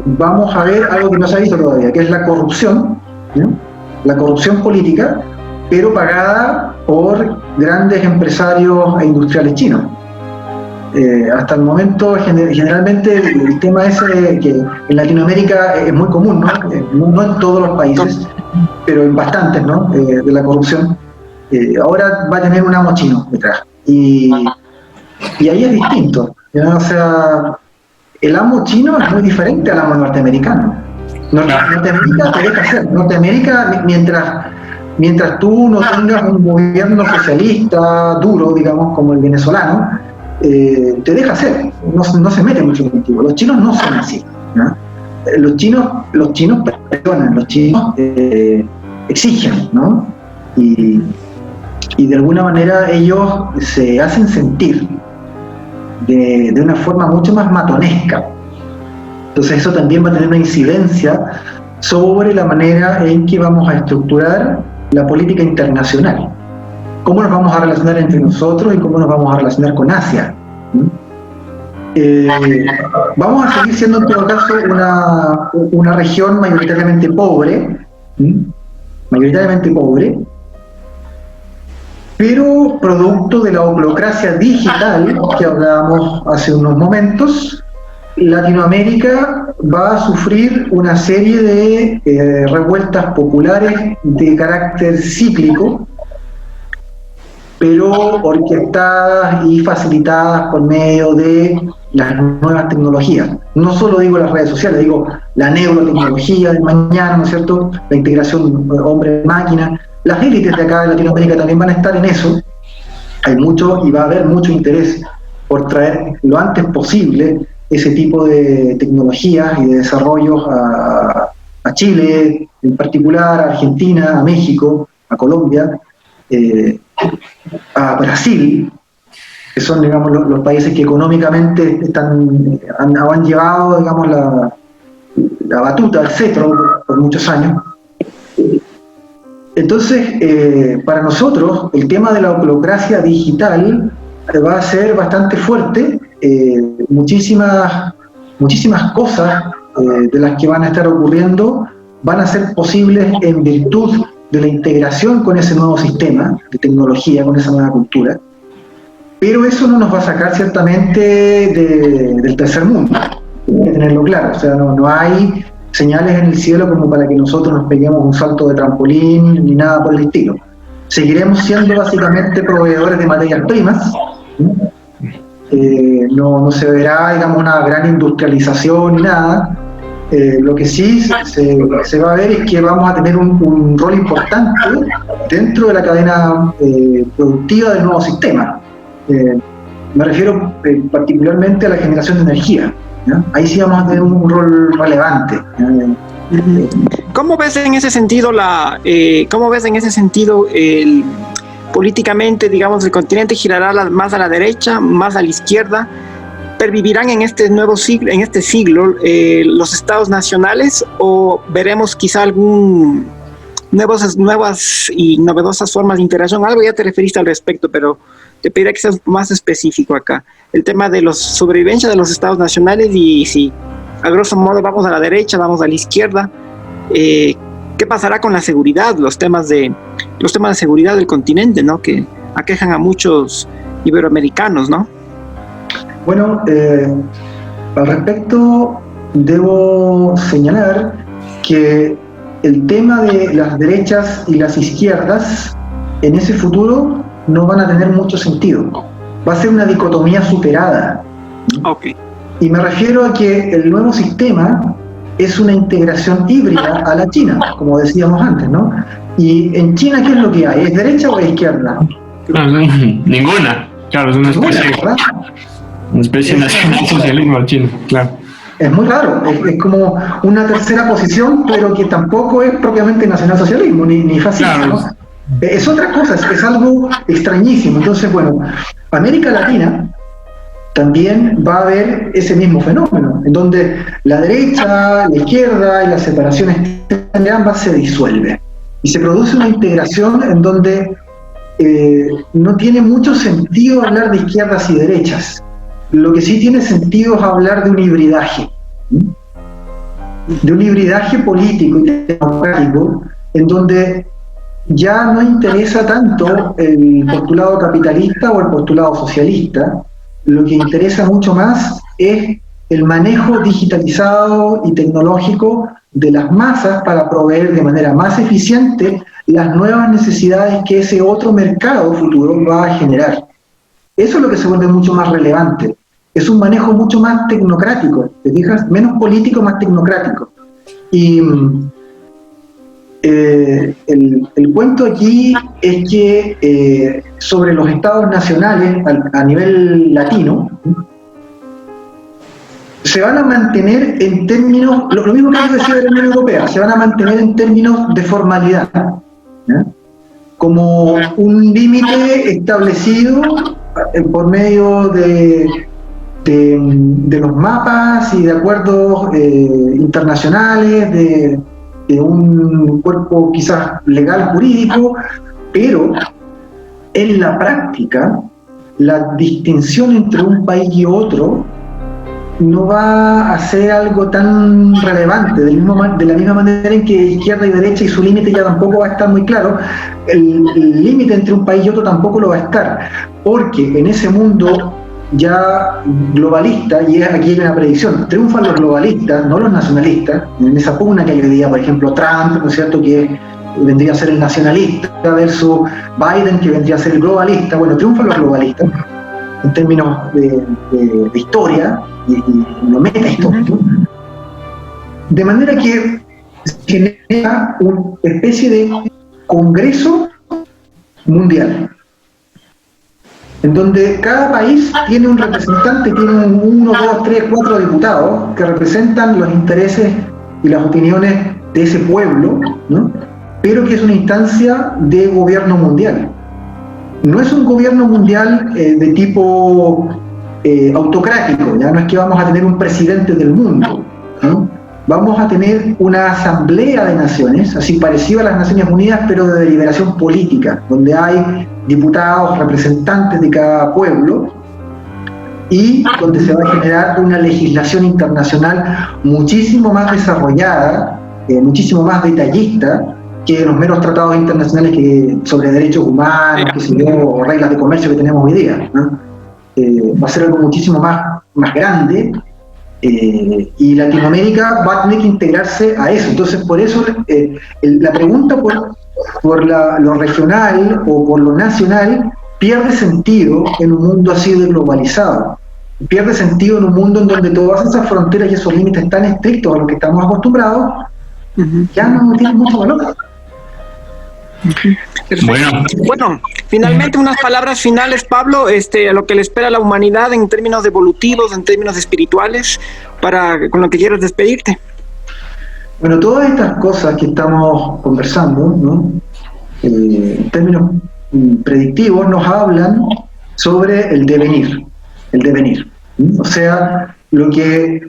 vamos a ver algo que no se ha visto todavía, que es la corrupción, ¿no? La corrupción política, pero pagada por grandes empresarios e industriales chinos. Hasta el momento, generalmente, el tema ese que en Latinoamérica es muy común, ¿no? No en todos los países, pero en bastantes, ¿no? De la corrupción. Ahora va a tener un amo chino detrás. Y ahí es distinto, ¿no? O sea, el amo chino es muy diferente al amo norteamericano. Norteamérica te deja hacer. Norteamérica, mientras tú no tengas un gobierno socialista duro, digamos, como el venezolano, te deja hacer, no se mete mucho contigo. Los chinos no son así, ¿no? Los chinos presionan, los chinos exigen, ¿no? Y de alguna manera ellos se hacen sentir de una forma mucho más matonesca. Entonces eso también va a tener una incidencia sobre la manera en que vamos a estructurar la política internacional. ¿Cómo nos vamos a relacionar entre nosotros y cómo nos vamos a relacionar con Asia? Vamos a seguir siendo en todo caso una región mayoritariamente pobre, pero producto de la oclocracia digital que hablábamos hace unos momentos. Latinoamérica va a sufrir una serie de revueltas populares de carácter cíclico, pero orquestadas y facilitadas por medio de las nuevas tecnologías. No solo digo las redes sociales, digo la neurotecnología del mañana, ¿no es cierto? La integración hombre-máquina. Las élites de acá de Latinoamérica también van a estar en eso. Hay mucho y va a haber mucho interés por traer lo antes posible ese tipo de tecnologías y de desarrollos a Chile, en particular a Argentina, a México, a Colombia, a Brasil, que son, digamos, los países que económicamente han llevado, digamos, la batuta, el cetro, por muchos años. Entonces, para nosotros, el tema de la oclocracia digital va a ser bastante fuerte. Muchísimas cosas de las que van a estar ocurriendo van a ser posibles en virtud de la integración con ese nuevo sistema de tecnología, con esa nueva cultura, pero eso no nos va a sacar ciertamente del tercer mundo, hay que tenerlo claro. O sea, no hay señales en el cielo como para que nosotros nos peguemos un salto de trampolín ni nada por el estilo. Seguiremos siendo básicamente proveedores de materias primas, ¿no? no se verá, digamos, una gran industrialización ni nada. Lo que sí se va a ver es que vamos a tener un rol importante dentro de la cadena productiva del nuevo sistema. Me refiero particularmente a la generación de energía, ¿no? Ahí sí vamos a tener un rol relevante. ¿Cómo ves en ese sentido políticamente, digamos, el continente girará más a la derecha, más a la izquierda? ¿Pervivirán en este nuevo siglo, los estados nacionales, o veremos quizá nuevas y novedosas formas de interacción? Algo ya te referiste al respecto, pero te pediría que seas más específico acá. El tema de la sobrevivencia de los estados nacionales y si, a grosso modo, vamos a la derecha, vamos a la izquierda. ¿Qué pasará con la seguridad? Los temas de seguridad del continente, ¿no? Que aquejan a muchos iberoamericanos, ¿no? Bueno, al respecto debo señalar que el tema de las derechas y las izquierdas en ese futuro no van a tener mucho sentido. Va a ser una dicotomía superada. Okay. Y me refiero a que el nuevo sistema es una integración híbrida a la China, como decíamos antes, ¿no? Y en China, ¿qué es lo que hay? ¿Es derecha o es izquierda? Ninguna. Claro, es una especie de nacional socialismo chino, claro. Es muy raro, es como una tercera posición, pero que tampoco es propiamente nacionalsocialismo, ni fascismo, claro, ¿no? Es otra cosa, es algo extrañísimo. Entonces, bueno, América Latina también va a haber ese mismo fenómeno, en donde la derecha, la izquierda y la separación externa de ambas se disuelve. Y se produce una integración en donde no tiene mucho sentido hablar de izquierdas y derechas. Lo que sí tiene sentido es hablar de un hibridaje. De un hibridaje político y democrático, en donde ya no interesa tanto el postulado capitalista o el postulado socialista. Lo que interesa mucho más es el manejo digitalizado y tecnológico de las masas para proveer de manera más eficiente las nuevas necesidades que ese otro mercado futuro va a generar. Eso es lo que se vuelve mucho más relevante. Es un manejo mucho más tecnocrático, ¿te fijas? Menos político, más tecnocrático. Y el cuento aquí es que sobre los estados nacionales a nivel latino se van a mantener en términos, lo mismo que yo decía de la Unión Europea, se van a mantener en términos de formalidad, ¿ya? Como un límite establecido por medio de los mapas y de acuerdos internacionales, de un cuerpo quizás legal jurídico, pero en la práctica la distinción entre un país y otro no va a ser algo tan relevante, de la misma manera en que izquierda y derecha y su límite ya tampoco va a estar muy claro. El límite entre un país y otro tampoco lo va a estar, porque en ese mundo ya globalista, y aquí hay una predicción, triunfan los globalistas, no los nacionalistas, en esa pugna que hay hoy día, por ejemplo, Trump, ¿no es cierto?, que vendría a ser el nacionalista, versus Biden, que vendría a ser el globalista. Bueno, triunfan los globalistas en términos de historia y lo metahistórico, de manera que se genera una especie de congreso mundial, en donde cada país tiene un representante, tiene 1, 2, 3, 4 diputados que representan los intereses y las opiniones de ese pueblo, ¿no? Pero que es una instancia de gobierno mundial. No es un gobierno mundial de tipo autocrático, ya no es que vamos a tener un presidente del mundo, ¿no? Vamos a tener una asamblea de naciones, así parecido a las Naciones Unidas, pero de deliberación política, donde hay diputados, representantes de cada pueblo, y donde se va a generar una legislación internacional muchísimo más desarrollada, muchísimo más detallista que los meros tratados internacionales sobre derechos humanos, qué sé yo, o reglas de comercio que tenemos hoy día, ¿no? Va a ser algo muchísimo más grande, y Latinoamérica va a tener que integrarse a eso. Entonces, por eso la pregunta por lo regional o por lo nacional pierde sentido en un mundo así de globalizado. pierde sentido en un mundo en donde todas esas fronteras y esos límites tan estrictos a los que estamos acostumbrados ya no tienen mucho valor. Bueno, finalmente unas palabras finales, Pablo, a lo que le espera a la humanidad en términos evolutivos, en términos espirituales, con lo que quieras despedirte. Bueno, todas estas cosas que estamos conversando, ¿no? En términos predictivos, nos hablan sobre el devenir. O sea, lo que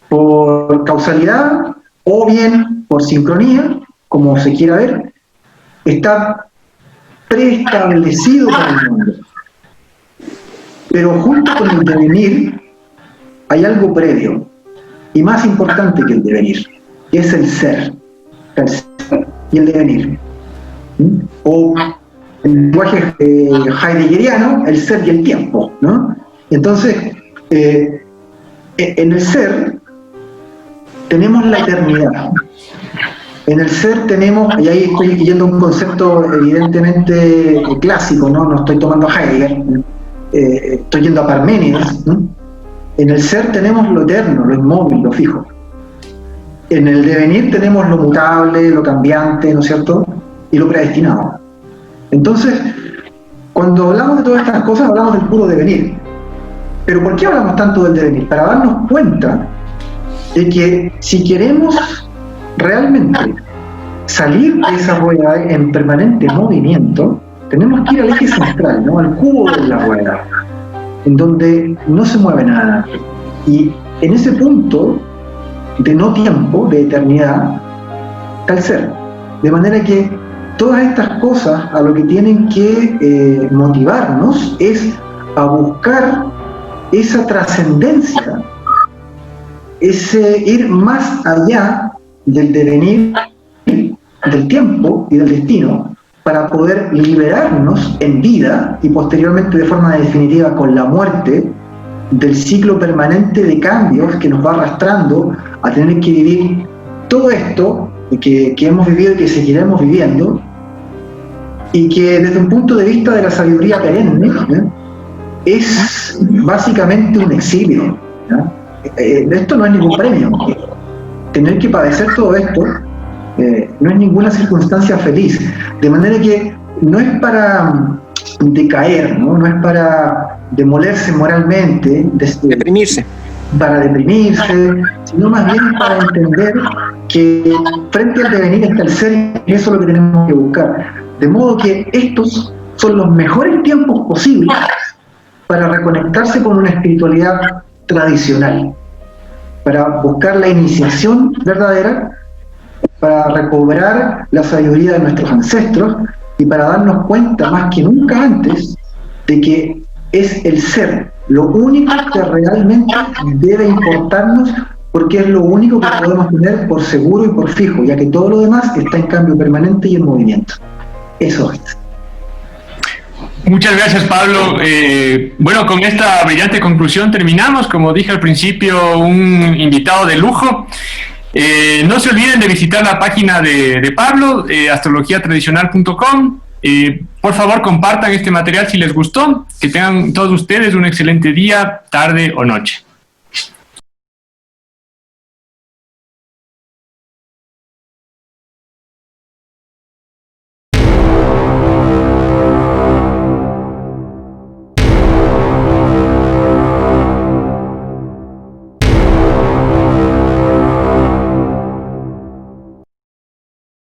por causalidad o bien por sincronía, como se quiera ver, está preestablecido para el mundo. Pero junto con el devenir hay algo previo y más importante que el devenir, que es el ser y el devenir. O en el lenguaje heideggeriano, el ser y el tiempo, ¿no? Entonces, en el ser tenemos la eternidad. En el ser tenemos, y ahí estoy yendo a un concepto evidentemente clásico, no estoy tomando a Heidegger, estoy yendo a Parménides, ¿no? En el ser tenemos lo eterno, lo inmóvil, lo fijo. En el devenir tenemos lo mutable, lo cambiante, ¿no es cierto? Y lo predestinado. Entonces, cuando hablamos de todas estas cosas, hablamos del puro devenir. Pero ¿por qué hablamos tanto del devenir? Para darnos cuenta de que si queremos realmente salir de esa rueda en permanente movimiento, tenemos que ir al eje central, ¿no? Al cubo de la rueda, en donde no se mueve nada. Y en ese punto de no tiempo, de eternidad, está el ser. De manera que todas estas cosas a lo que tienen que motivarnos es a buscar esa trascendencia, ese ir más allá del devenir, del tiempo y del destino, para poder liberarnos en vida y posteriormente de forma definitiva con la muerte del ciclo permanente de cambios que nos va arrastrando a tener que vivir todo esto que hemos vivido y que seguiremos viviendo, y que desde un punto de vista de la sabiduría perenne, ¿no?, es básicamente un exilio, ¿no? Esto no es ningún premio. Tener que padecer todo esto no es ninguna circunstancia feliz, de manera que no es para decaer, no es para demolerse moralmente, deprimirse, sino más bien para entender que frente al devenir está el ser, y eso es lo que tenemos que buscar. De modo que estos son los mejores tiempos posibles para reconectarse con una espiritualidad tradicional, para buscar la iniciación verdadera, para recobrar la sabiduría de nuestros ancestros y para darnos cuenta más que nunca antes de que es el ser lo único que realmente debe importarnos, porque es lo único que podemos tener por seguro y por fijo, ya que todo lo demás está en cambio permanente y en movimiento. Eso es. Muchas gracias, Pablo. Bueno, con esta brillante conclusión terminamos. Como dije al principio, un invitado de lujo. No se olviden de visitar la página de Pablo, astrologiatradicional.com. Por favor, compartan este material si les gustó. Que tengan todos ustedes un excelente día, tarde o noche.